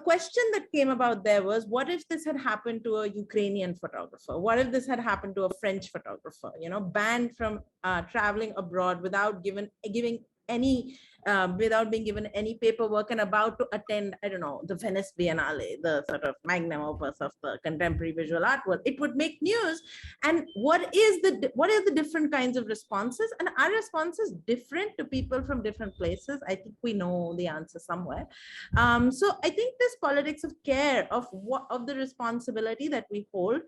question that came about there was, what if this had happened to a Ukrainian photographer? What if this had happened to a French photographer, banned from traveling abroad without without being given any paperwork and about to attend, I don't know, the Venice Biennale, the sort of magnum opus of the contemporary visual art world? It would make news. And what are the different kinds of responses? And are responses different to people from different places? I think we know the answer somewhere. So I think this politics of care, of the responsibility that we hold,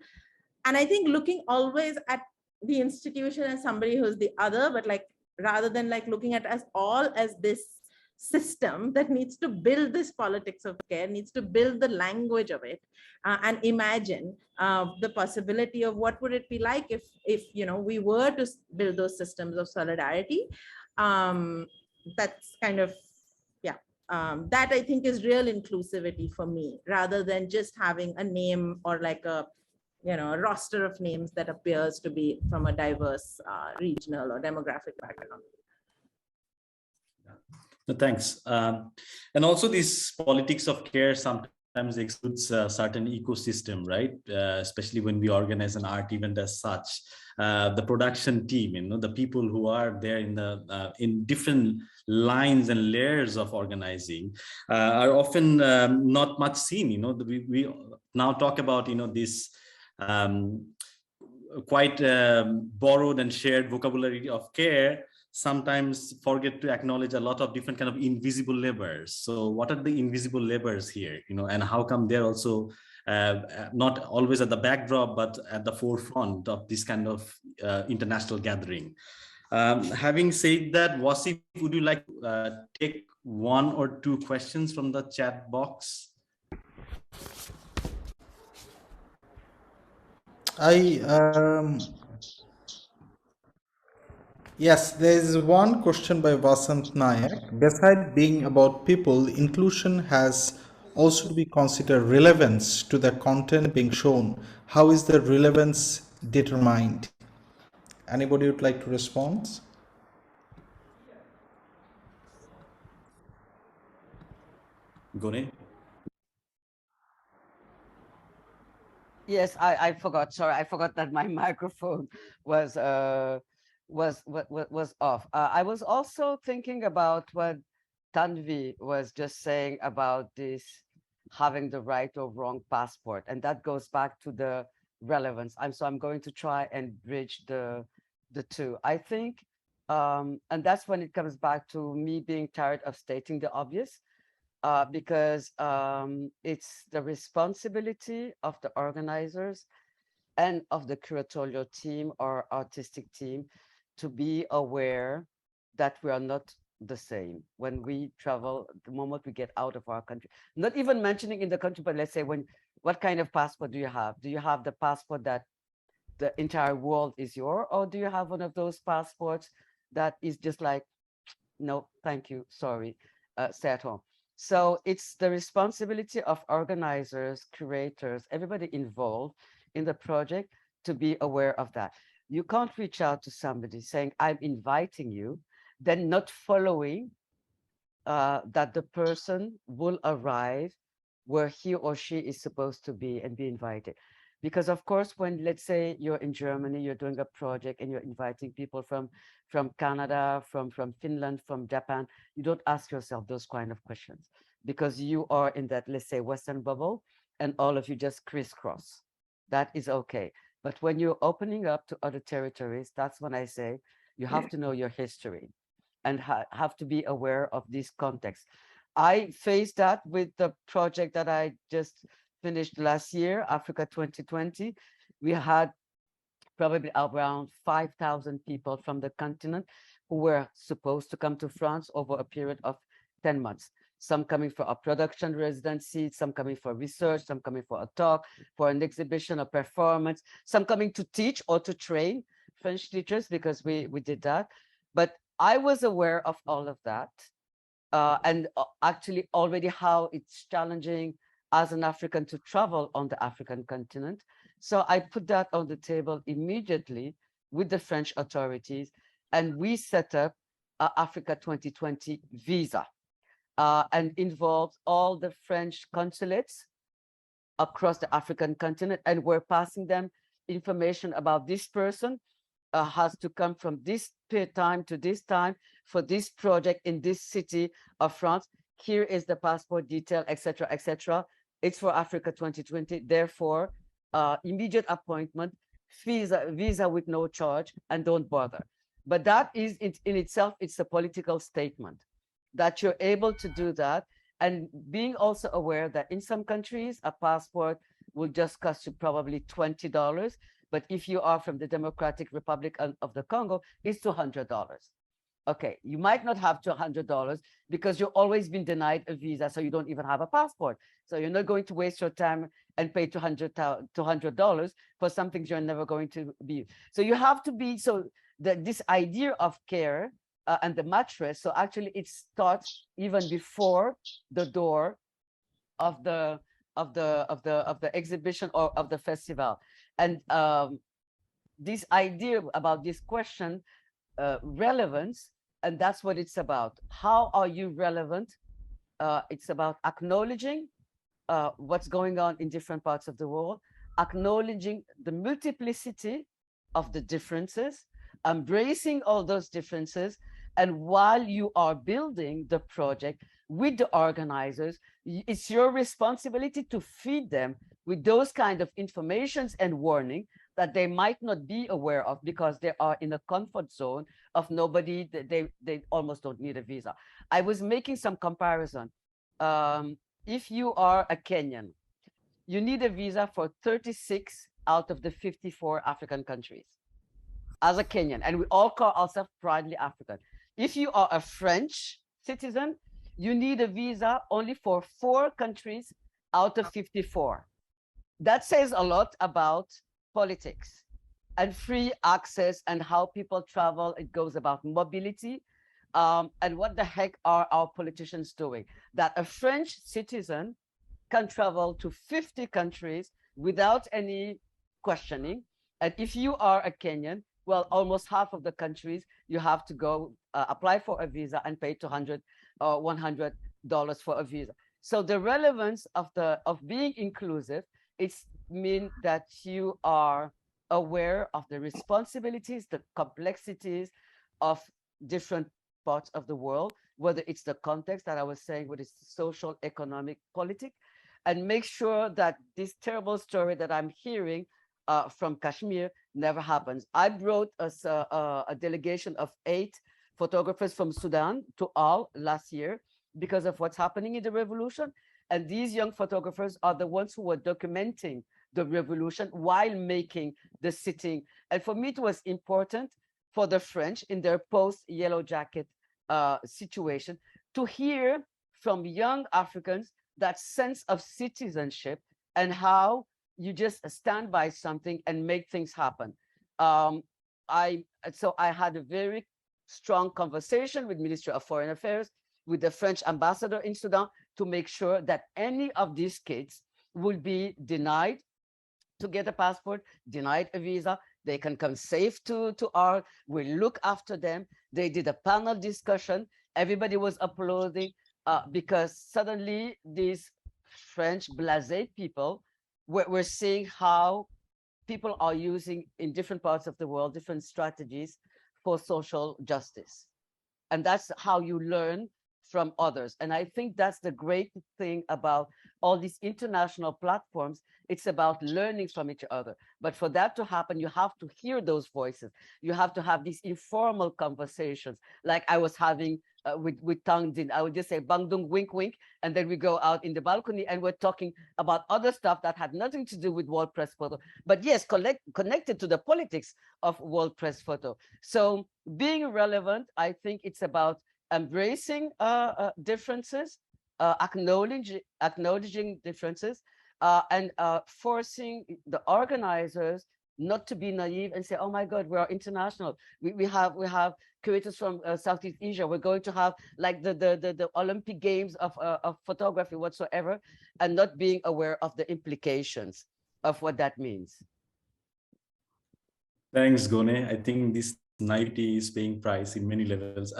and I think looking always at the institution as somebody who's the other, but like, rather than like looking at us all as this system that needs to build this politics of care, needs to build the language of it, and imagine the possibility of what would it be like if we were to build those systems of solidarity. That's kind of, that I think is real inclusivity for me, rather than just having a name or like a roster of names that appears to be from a diverse regional or demographic background. No, thanks. And also this politics of care sometimes excludes a certain ecosystem, right? Especially when we organize an art event as such. The production team, the people who are there in different lines and layers of organizing are often not much seen. We now talk about this quite borrowed and shared vocabulary of care, sometimes forget to acknowledge a lot of different kind of invisible labors. So what are the invisible labors here, and how come they're also not always at the backdrop, but at the forefront of this kind of international gathering? Having said that, Wasif, would you like to take one or two questions from the chat box? Yes, there is one question by Vasant Nayak. Besides being about people, inclusion has also to be considered relevance to the content being shown. How is the relevance determined? Anybody would like to respond? Gune? Yes, I forgot. Sorry, I forgot that my microphone was off. I was also thinking about what Tanvi was just saying about this having the right or wrong passport, and that goes back to the relevance. I'm going to try and bridge the two. I think, and that's when it comes back to me being tired of stating the obvious. Because it's the responsibility of the organizers and of the curatorial team or artistic team to be aware that we are not the same when we travel, the moment we get out of our country. Not even mentioning in the country, but let's say what kind of passport do you have? Do you have the passport that the entire world is yours, or do you have one of those passports that is just like, no, thank you, sorry, stay at home? So it's the responsibility of organizers, curators, everybody involved in the project to be aware of that. You can't reach out to somebody saying, I'm inviting you, then not following that the person will arrive where he or she is supposed to be and be invited. Because of course, when, let's say you're in Germany, you're doing a project and you're inviting people from Canada, from Finland, from Japan, you don't ask yourself those kind of questions. because you are in that, let's say, Western bubble, and all of you just crisscross. That is okay. But when you're opening up to other territories, that's when I say you have to know your history and have to be aware of this context. I faced that with the project that I just finished last year, Africa 2020. We had probably around 5,000 people from the continent who were supposed to come to France over a period of 10 months. Some coming for a production residency, some coming for research, some coming for a talk, for an exhibition, a performance, some coming to teach or to train French teachers, because we did that. But I was aware of all of that, and actually already how it's challenging as an African to travel on the African continent. So I put that on the table immediately with the French authorities, and we set up Africa 2020 visa, and involved all the French consulates across the African continent, and we're passing them information about this person has to come from this time to this time for this project in this city of France. Here is the passport detail, etc., etc. It's for Africa 2020. Therefore, immediate appointment, visa with no charge, and don't bother. But that is in itself, it's a political statement that you're able to do that. And being also aware that in some countries, a passport will just cost you probably $20. But if you are from the Democratic Republic of the Congo, it's $200. Okay, you might not have $200 because you've always been denied a visa, so you don't even have a passport. So you're not going to waste your time and pay $200 for something you're never going to be. So you have to be, so this idea of care and the mattress, so actually it starts even before the door of the exhibition or of the festival. And this idea about this question, relevance, and that's what it's about. How are you relevant? It's about acknowledging what's going on in different parts of the world, acknowledging the multiplicity of the differences, embracing all those differences. And while you are building the project with the organizers, it's your responsibility to feed them with those kind of informations and warning that they might not be aware of because they are in a comfort zone of nobody, they almost don't need a visa. I was making some comparison. If you are a Kenyan, you need a visa for 36 out of the 54 African countries as a Kenyan, and we all call ourselves proudly African. If you are a French citizen, you need a visa only for 4 countries out of 54. That says a lot about politics and free access and how people travel. It goes about mobility. And what the heck are our politicians doing? That a French citizen can travel to 50 countries without any questioning. And if you are a Kenyan, well, almost half of the countries, you have to go apply for a visa and pay $200 or $100 for a visa. So the relevance of being inclusive, it's mean that you are aware of the responsibilities, the complexities of different parts of the world, whether it's the context that I was saying, whether it's social, economic, politic, and make sure that this terrible story that I'm hearing from Kashmir never happens. I brought us a delegation of 8 photographers from Sudan to all last year because of what's happening in the revolution. And these young photographers are the ones who were documenting the revolution while making the sitting. And for me, it was important for the French in their post-Yellow Jacket situation to hear from young Africans that sense of citizenship and how you just stand by something and make things happen. So I had a very strong conversation with Ministry of Foreign Affairs, with the French ambassador in Sudan, to make sure that any of these kids will be denied to get a passport, denied a visa. They can come safe to our, we'll look after them. They did a panel discussion. Everybody was applauding because suddenly these French blasé people were seeing how people are using in different parts of the world, different strategies for social justice. And that's how you learn from others. And I think that's the great thing about all these international platforms. It's about learning from each other. But for that to happen, you have to hear those voices. You have to have these informal conversations, like I was having with Tanzim. I would just say bang dung wink wink, and then we go out in the balcony and we're talking about other stuff that had nothing to do with World Press Photo, but yes, connected to the politics of World Press Photo. So being relevant, I think it's about embracing differences, acknowledging differences, and forcing the organizers not to be naive and say, oh my God, we are international. We have curators from Southeast Asia. We're going to have like the Olympic Games of photography whatsoever, and not being aware of the implications of what that means. Thanks, Gone. I think this naivety is paying price in many levels.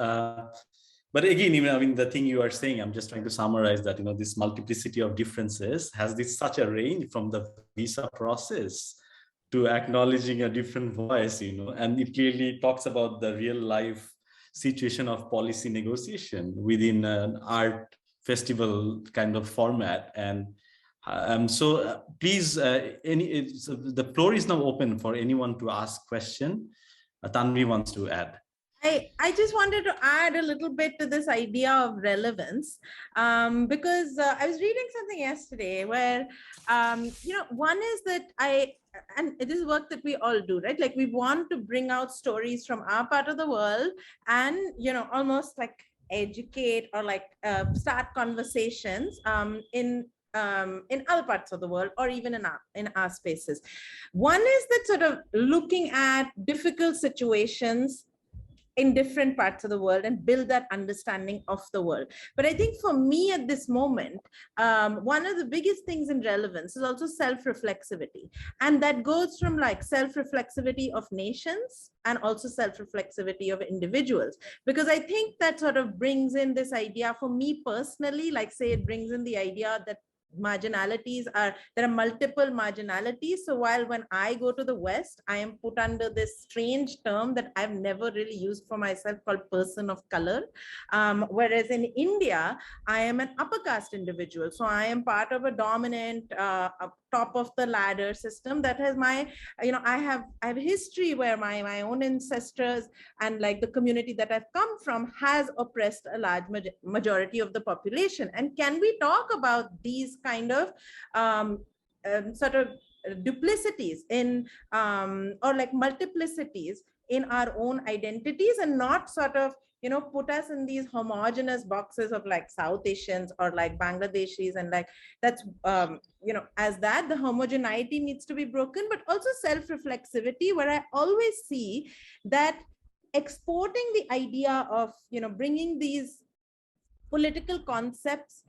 But again, even I mean, the thing you are saying, I'm just trying to summarize that, this multiplicity of differences has such a range from the visa process to acknowledging a different voice, and it clearly talks about the real life situation of policy negotiation within an art festival kind of format. And so please, the floor is now open for anyone to ask question. Tanvi wants to add. I just wanted to add a little bit to this idea of relevance, because I was reading something yesterday where, one is that and this is work that we all do, right? Like we want to bring out stories from our part of the world and, almost like educate or like start conversations in other parts of the world, or even in our spaces. One is that sort of looking at difficult situations in different parts of the world and build that understanding of the world. But I think for me at this moment, one of the biggest things in relevance is also self-reflexivity. And that goes from like self-reflexivity of nations and also self-reflexivity of individuals. Because I think that sort of brings in this idea for me personally, like say it brings in the idea that there are multiple marginalities. So while when I go to the West, I am put under this strange term that I've never really used for myself called person of color. Whereas in India, I am an upper caste individual. So I am part of a dominant top of the ladder system that has I have history where my own ancestors and like the community that I've come from has oppressed a large majority of the population. And can we talk about these kind of sort of duplicities in or like multiplicities in our own identities, and not sort of put us in these homogenous boxes of like South Asians or like Bangladeshis, and like that's as that the homogeneity needs to be broken. But also self-reflexivity, where I always see that exporting the idea of bringing these political concepts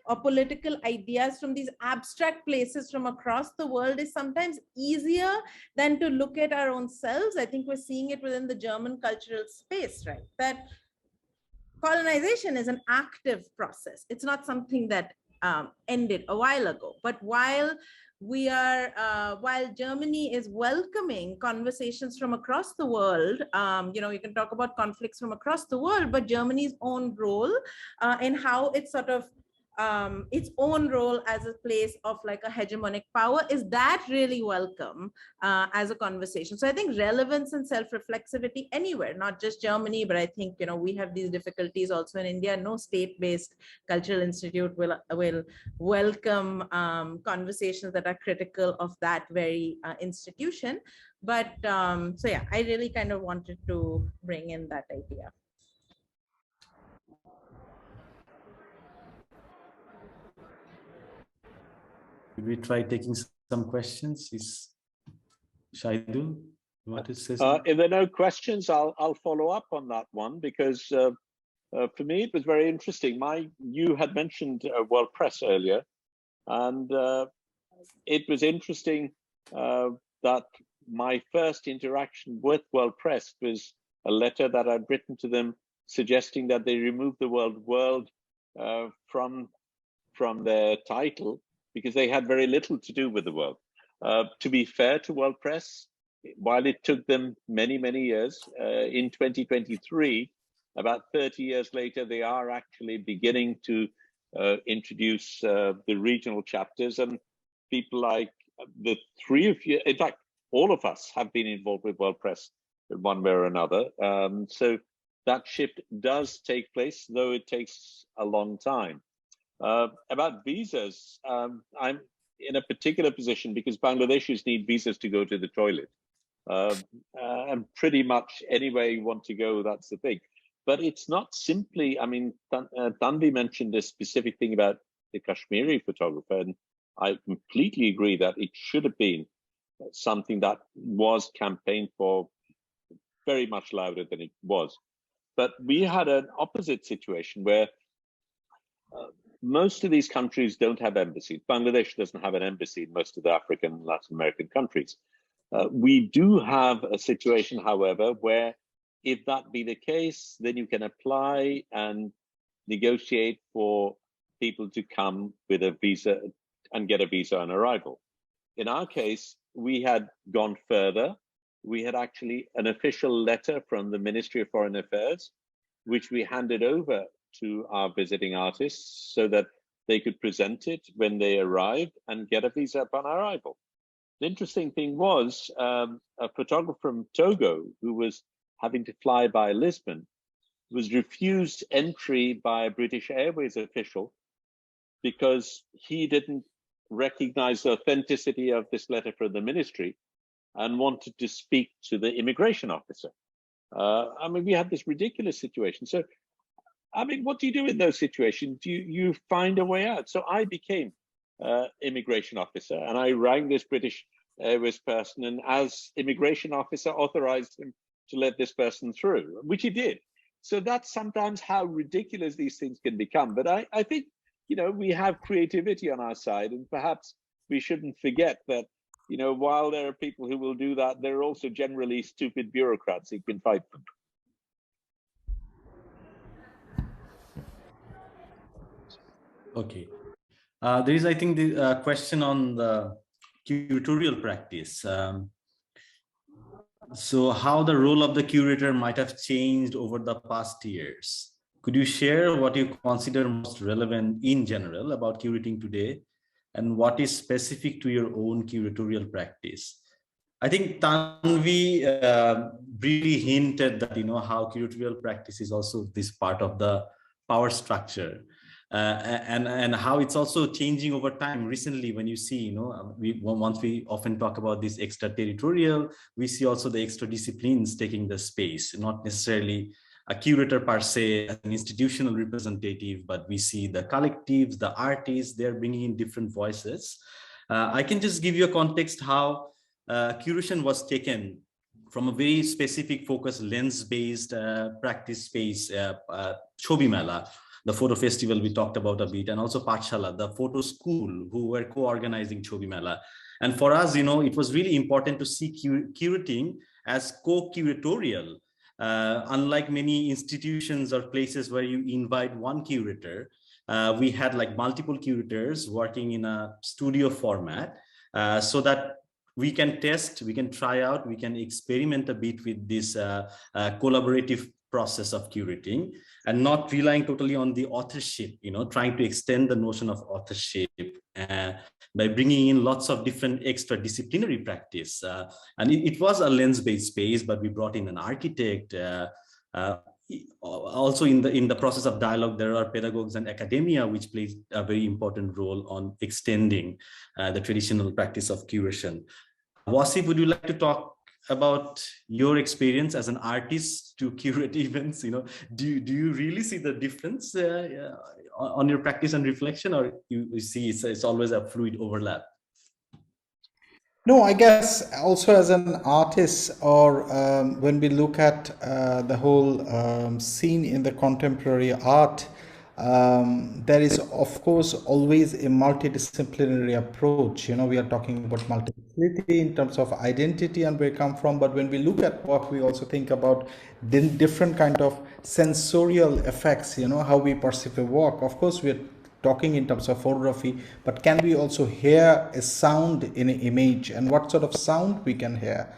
or political ideas from these abstract places from across the world is sometimes easier than to look at our own selves. I think we're seeing it within the German cultural space, right? That colonization is an active process. It's not something that ended a while ago. But while Germany is welcoming conversations from across the world, you can talk about conflicts from across the world, but Germany's own role in how it's sort of its own role as a place of like a hegemonic power, is that really welcome as a conversation? So I think relevance and self-reflexivity anywhere, not just Germany, but I think we have these difficulties also in India. No state-based cultural institute will welcome conversations that are critical of that very institution. But so yeah, I really kind of wanted to bring in that idea. We try taking some questions. Is Shahidul, you want to say something? If there are no questions, I'll follow up on that one, because for me it was very interesting. You had mentioned World Press earlier, and it was interesting that my first interaction with World Press was a letter that I'd written to them suggesting that they remove the word world from their title, because they had very little to do with the world. To be fair to World Press, while it took them many, many years, in 2023, about 30 years later, they are actually beginning to introduce the regional chapters, and people like the three of you, in fact, all of us have been involved with World Press in one way or another. So that shift does take place, though it takes a long time. About visas, I'm in a particular position because Bangladeshis need visas to go to the toilet. And pretty much anywhere you want to go, that's the thing. But it's not simply, I mean, Tanvi mentioned a specific thing about the Kashmiri photographer, and I completely agree that it should have been something that was campaigned for very much louder than it was. But we had an opposite situation where most of these countries don't have embassies. Bangladesh doesn't have an embassy in most of the African and Latin American countries. We do have a situation, however, where if that be the case, then you can apply and negotiate for people to come with a visa and get a visa on arrival. In our case, we had gone further. We had actually an official letter from the Ministry of Foreign Affairs, which we handed over to our visiting artists so that they could present it when they arrived and get a visa upon arrival. The interesting thing was a photographer from Togo who was having to fly by Lisbon was refused entry by a British Airways official because he didn't recognize the authenticity of this letter from the ministry and wanted to speak to the immigration officer. I mean, we had this ridiculous situation. So, I mean, what do you do in those situations? You find a way out. So I became immigration officer, and I rang this British Airways person, and as immigration officer authorized him to let this person through, which he did. So that's sometimes how ridiculous these things can become. But I think, you know, we have creativity on our side, and perhaps we shouldn't forget that, you know, while there are people who will do that, there are also generally stupid bureaucrats who can fight them. Okay. There is, I think, the question on the curatorial practice. So how the role of the curator might have changed over the past years. Could you share what you consider most relevant in general about curating today, and what is specific to your own curatorial practice? I think Tanvi briefly hinted that, you know, how curatorial practice is also this part of the power structure. And how it's also changing over time. Recently, when you see, you know, once we often talk about this extraterritorial, we see also the extra disciplines taking the space, not necessarily a curator per se, an institutional representative, but we see the collectives, the artists, they're bringing in different voices. I can just give you a context how curation was taken from a very specific focus, lens-based practice space, Chobi Mela, the photo festival we talked about a bit, and also Pathshala, the photo school, who were co-organizing Chobi Mela. And for us, you know, it was really important to see curating as co-curatorial. Unlike many institutions or places where you invite one curator, we had like multiple curators working in a studio format, so that we can test, we can try out, we can experiment a bit with this collaborative process of curating, and not relying totally on the authorship, you know, trying to extend the notion of authorship by bringing in lots of different extra disciplinary practice. And it was a lens-based space, but we brought in an architect. Also in the process of dialogue, there are pedagogues and academia, which plays a very important role on extending the traditional practice of curation. Wasif, would you like to talk about your experience as an artist to curate events? You know, do you really see the difference on your practice and reflection, or you see it's always a fluid overlap? No, I guess also as an artist, or when we look at the whole scene in the contemporary art, there is, of course, always a multidisciplinary approach. You know, we are talking about multiplicity in terms of identity and where we come from. But when we look at work, we also think about different kind of sensorial effects, you know, how we perceive a work. Of course, we're talking in terms of photography, but can we also hear a sound in an image, and what sort of sound we can hear?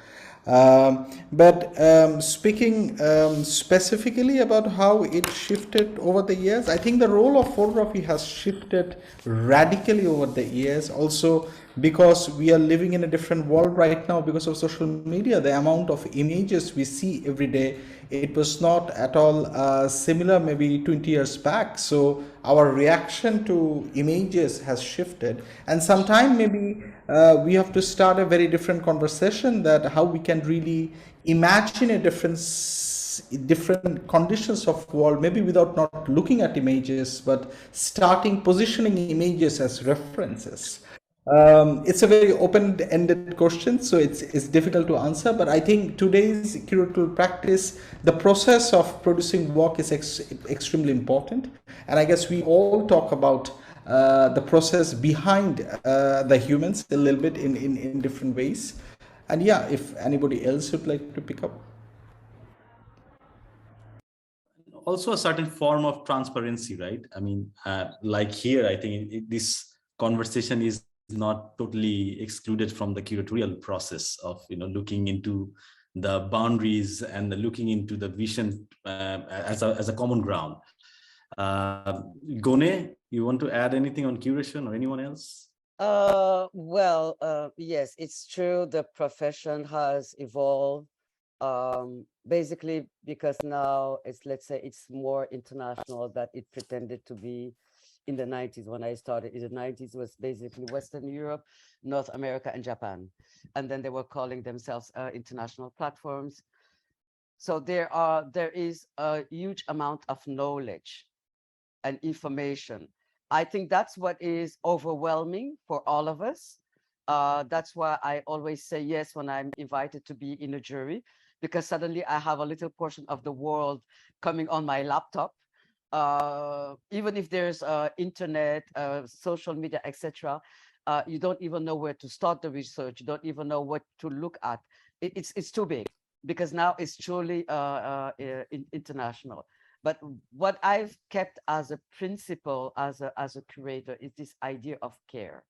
But speaking specifically about how it shifted over the years, I think the role of photography has shifted radically over the years. Also, because we are living in a different world right now because of social media, the amount of images we see every day, it was not at all similar maybe 20 years back. So our reaction to images has shifted, and sometime maybe we have to start a very different conversation, that how we can really imagine a different conditions of world, maybe without not looking at images, but starting positioning images as references. It's a very open-ended question, so it's difficult to answer. But I think today's curatorial practice, the process of producing work is extremely important. And I guess we all talk about the process behind the humans a little bit in different ways. And yeah, if anybody else would like to pick up. Also a certain form of transparency, right? I mean, like here, I think this conversation is not totally excluded from the curatorial process of looking into the boundaries and looking into the vision as a common ground. Gone, you want to add anything on curation, or anyone else? Yes, it's true. The profession has evolved, basically because now let's say it's more international than it pretended to be in the 90s. When I started in the 90s, was basically Western Europe, North America, and Japan. And then they were calling themselves international platforms. So there is a huge amount of knowledge and information. I think that's what is overwhelming for all of us. That's why I always say yes when I'm invited to be in a jury, because suddenly I have a little portion of the world coming on my laptop. Even if there's internet, social media, etc., you don't even know where to start the research. You don't even know what to look at. It's too big, because now it's truly international. But what I've kept as a principle, as a curator, is this idea of care.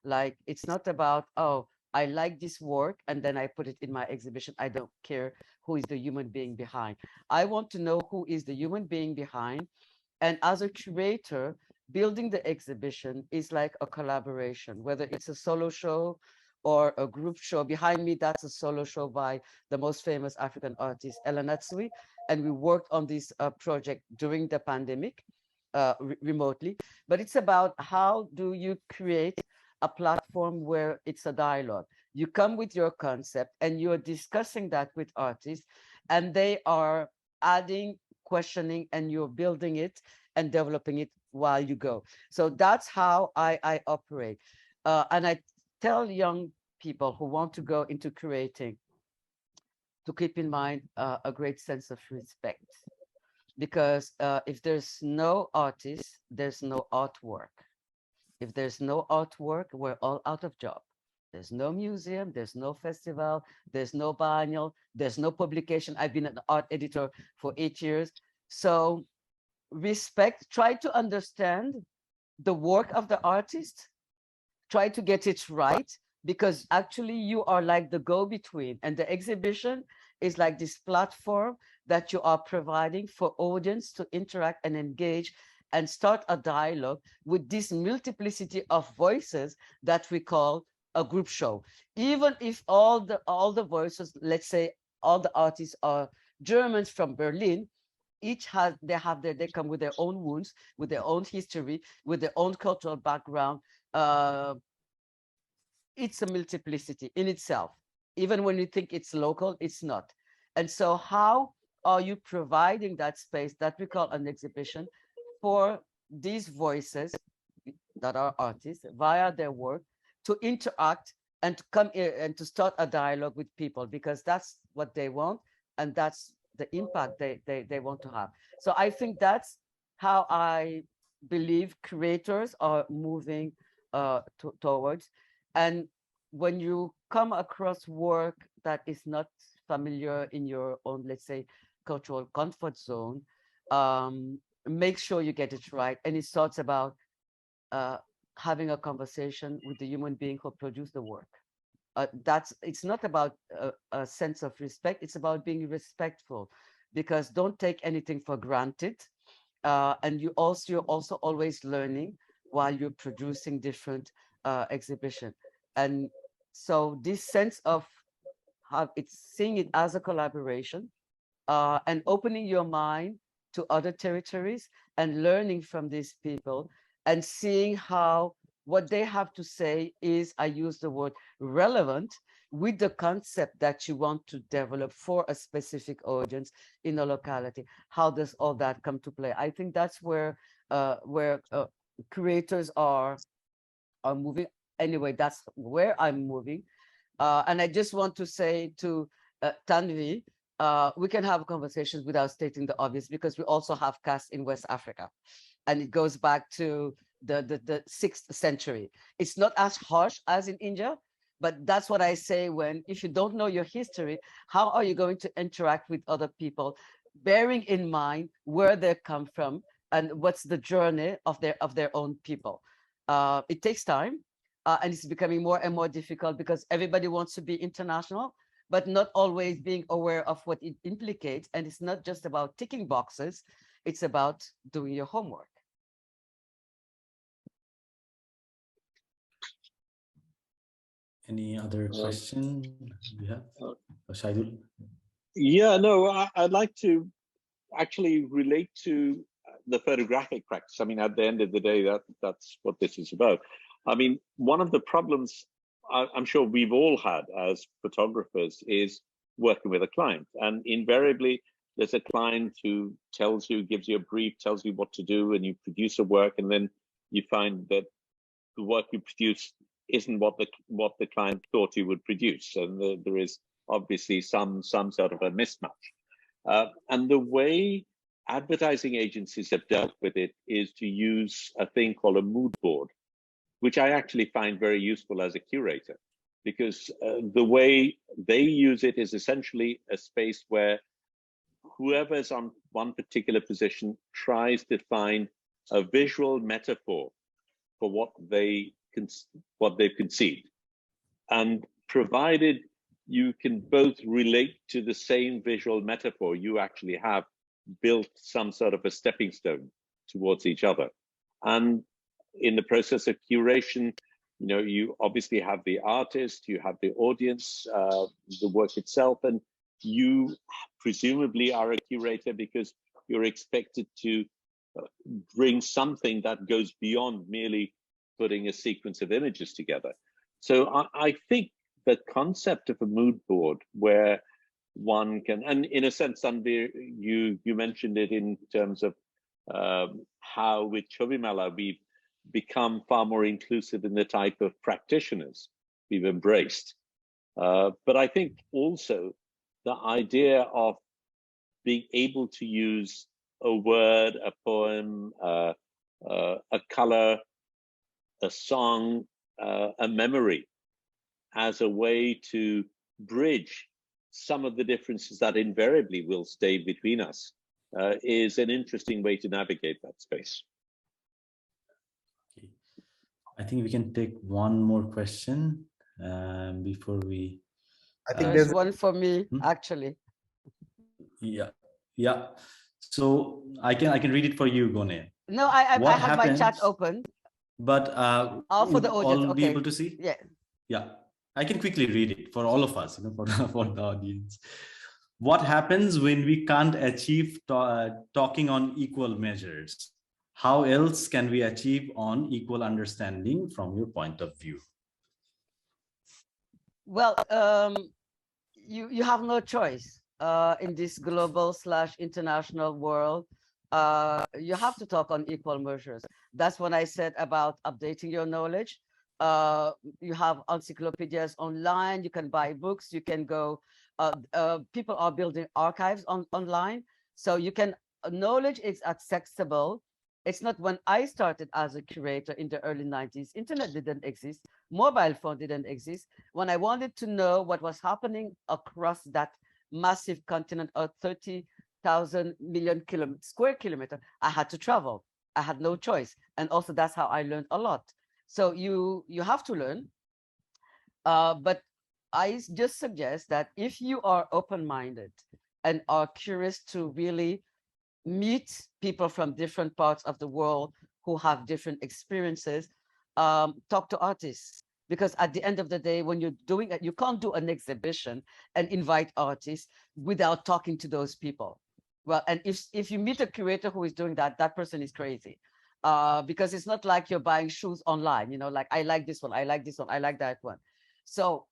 Like, it's not about, oh, I like this work and then I put it in my exhibition. I don't care who is the human being behind. I want to know who is the human being behind. And as a curator, building the exhibition is like a collaboration, whether it's a solo show or a group show. Behind me, that's a solo show by the most famous African artist, Ella Natsui. And we worked on this project during the pandemic, remotely. But it's about how do you create a platform where it's a dialogue. You come with your concept and you're discussing that with artists, and they are adding, questioning, and you're building it and developing it while you go. So that's how I operate. And I tell young people who want to go into creating to keep in mind a great sense of respect, because if there's no artist, there's no artwork. If there's no artwork, we're all out of job. There's no museum, there's no festival, there's no biennial, there's no publication. I've been an art editor for 8 years. So respect, try to understand the work of the artist, try to get it right, because actually you are like the go-between, and the exhibition is like this platform that you are providing for audience to interact and engage and start a dialogue with this multiplicity of voices that we call a group show. Even if all the voices, let's say all the artists are Germans from Berlin, they come with their own wounds, with their own history, with their own cultural background. It's a multiplicity in itself. Even when you think it's local, it's not. And so how are you providing that space that we call an exhibition for these voices that are artists via their work to interact and to come and to start a dialogue with people, because that's what they want and that's the impact they want to have. So I think that's how I believe creators are moving towards. And when you come across work that is not familiar in your own, let's say, cultural comfort zone, make sure you get it right. And it starts about having a conversation with the human being who produced the work. it's not about a sense of respect. It's about being respectful, because don't take anything for granted. And you're also always learning while you're producing different exhibition. And so this sense of seeing it as a collaboration, and opening your mind to other territories and learning from these people and seeing how what they have to say is, I use the word relevant, with the concept that you want to develop for a specific audience in a locality. How does all that come to play? I think that's where curators are moving. Anyway, that's where I'm moving. And I just want to say to Tanvi, we can have conversations without stating the obvious, because we also have caste in West Africa, and it goes back to the 6th century. It's not as harsh as in India, but that's what I say when, if you don't know your history, how are you going to interact with other people, bearing in mind where they come from and what's the journey of their own people. It takes time, and it's becoming more and more difficult because everybody wants to be international, but not always being aware of what it implicates. And it's not just about ticking boxes, it's about doing your homework. Any other question you have, Shahidul? Yeah, no, I'd like to actually relate to the photographic practice. I mean, at the end of the day, that's what this is about. I mean, one of the problems I'm sure we've all had as photographers is working with a client. And invariably, there's a client who tells you, gives you a brief, tells you what to do, and you produce a work, and then you find that the work you produce isn't what the client thought you would produce. And there is obviously some sort of a mismatch. And the way advertising agencies have dealt with it is to use a thing called a mood board, which I actually find very useful as a curator, because the way they use it is essentially a space where whoever's on one particular position tries to find a visual metaphor for what they've conceived. And provided you can both relate to the same visual metaphor, you actually have built some sort of a stepping stone towards each other. And in the process of curation, you know, you obviously have the artist, you have the audience, the work itself, and you presumably are a curator because you're expected to bring something that goes beyond merely putting a sequence of images together. So I think the concept of a mood board where one can, and in a sense, Tanvi, you mentioned it in terms of how with Chobimala we've become far more inclusive in the type of practitioners we've embraced. But I think also the idea of being able to use a word, a poem, a color, a song, a memory as a way to bridge some of the differences that invariably will stay between us is an interesting way to navigate that space. Okay. I think we can take one more question before we. I think There's one for me, actually. Yeah. So I can read it for you, Gone. No, I have my chat open. But for the audience, all okay. be able to see? Yeah. I can quickly read it for all of us, you know, for the audience. What happens when we can't achieve talking on equal measures? How else can we achieve on equal understanding from your point of view? Well, you have no choice in this global / international world. You have to talk on equal measures. That's when I said about updating your knowledge. You have encyclopedias online, you can buy books, you can go, people are building archives online. So you can, knowledge is accessible. It's not when I started as a curator in the early 90s, internet didn't exist, mobile phone didn't exist. When I wanted to know what was happening across that massive continent of 30,000 million square kilometer, I had to travel. I had no choice. And also that's how I learned a lot. So you have to learn, but I just suggest that if you are open-minded and are curious to really meet people from different parts of the world who have different experiences, talk to artists. Because at the end of the day, when you're doing it, you can't do an exhibition and invite artists without talking to those people. Well, and if you meet a curator who is doing that, that person is crazy. Because it's not like you're buying shoes online, you know, like I like this one, I like this one, I like that one. So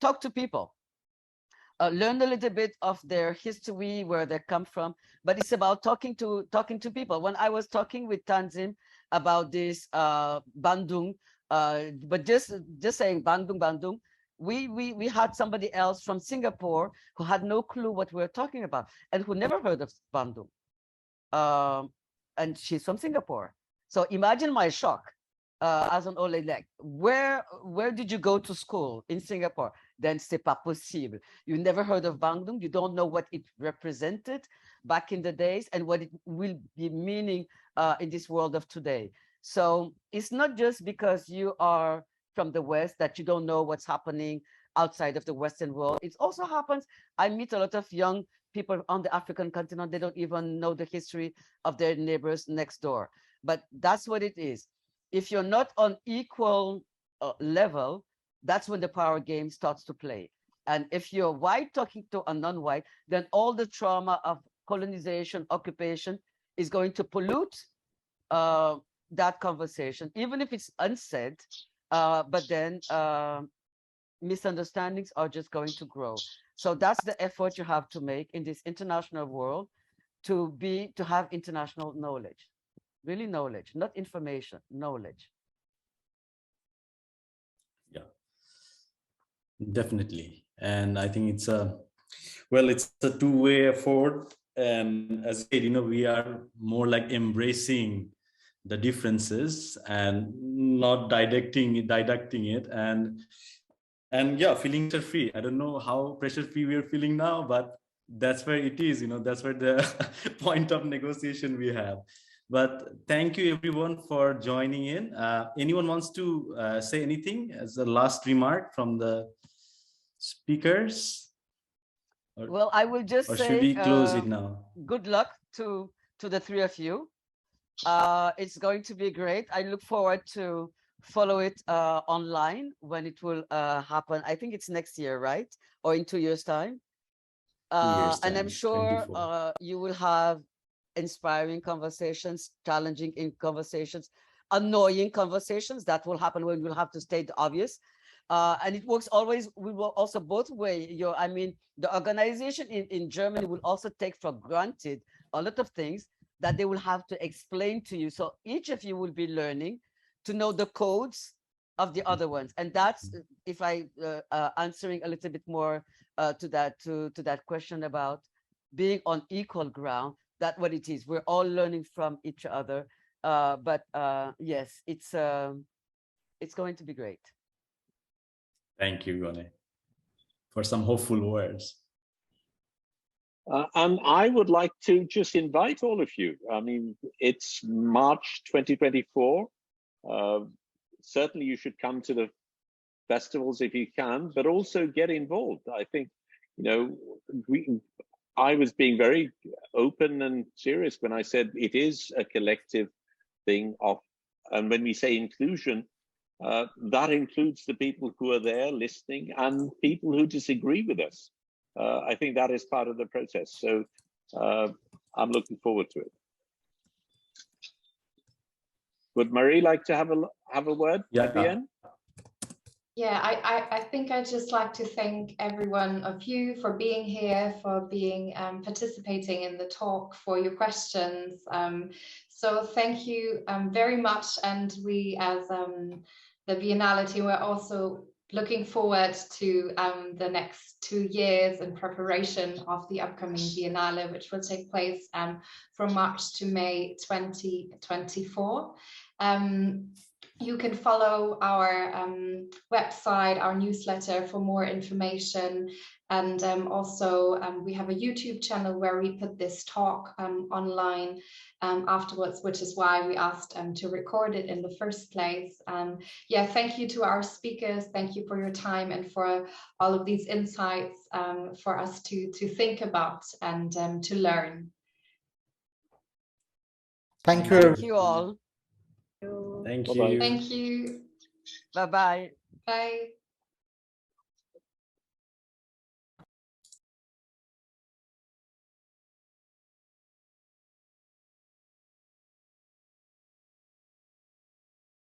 talk to people. Learn a little bit of their history, where they come from, but it's about talking to people. When I was talking with Tanzim about this Bandung, but just saying Bandung, we had somebody else from Singapore who had no clue what we were talking about and who never heard of Bandung, and she's from Singapore. So imagine my shock as an old lady, like, where did you go to school? In Singapore. Then c'est pas possible. You never heard of Bandung. You don't know what it represented back in the days and what it will be meaning in this world of today. So it's not just because you are from the West that you don't know what's happening outside of the Western world. It also happens. I meet a lot of young people on the African continent. They don't even know the history of their neighbors next door. But that's what it is. If you're not on equal level, that's when the power game starts to play. And if you're white talking to a non-white, then all the trauma of colonization, occupation is going to pollute that conversation, even if it's unsaid. But then misunderstandings are just going to grow. So that's the effort you have to make in this international world, to have international knowledge. Really knowledge, not information, knowledge. Yeah, definitely. And I think it's a two-way effort. And as I said, you know, we are more like embracing the differences and not didacting it, and yeah, feeling pressure free. I don't know how pressure free we are feeling now, but that's where it is, you know, that's where the point of negotiation we have. But thank you everyone for joining in. Anyone wants to say anything as a last remark from the speakers? Well, I will just say, should we close it now? Good luck to the three of you. It's going to be great. I look forward to follow it online when it will happen. I think it's next year, right? Or in 2 years' time. 2 years' time, and I'm sure 24. You will have inspiring conversations, challenging conversations, annoying conversations that will happen when we'll have to state the obvious. And it works always, we will also both ways. I mean, the organization in Germany will also take for granted a lot of things that they will have to explain to you. So each of you will be learning to know the codes of the other ones. And that's, if I answering a little bit more to that question about being on equal ground, that's what it is. We're all learning from each other. But yes, it's going to be great. Thank you, Yone, for some hopeful words. And I would like to just invite all of you. I mean, it's March 2024. Certainly you should come to the festivals if you can, but also get involved. I think, you know, I was being very open and serious when I said it is a collective thing and when we say inclusion, that includes the people who are there listening and people who disagree with us. I think that is part of the process. So I'm looking forward to it. Would Marie like to have a word at the end? Yeah, I think I'd just like to thank every one of you for being here, for being participating in the talk, for your questions. So thank you very much. And we, as the Biennale team, we're also looking forward to the next 2 years in preparation of the upcoming Biennale, which will take place from March to May 2024. You can follow our website, our newsletter for more information. And also we have a YouTube channel where we put this talk online afterwards, which is why we asked to record it in the first place. Yeah, thank you to our speakers. Thank you for your time and for all of these insights for us to think about and to learn. Thank you. Thank you all. Thank Bye-bye. you. Thank you. Bye-bye. Bye.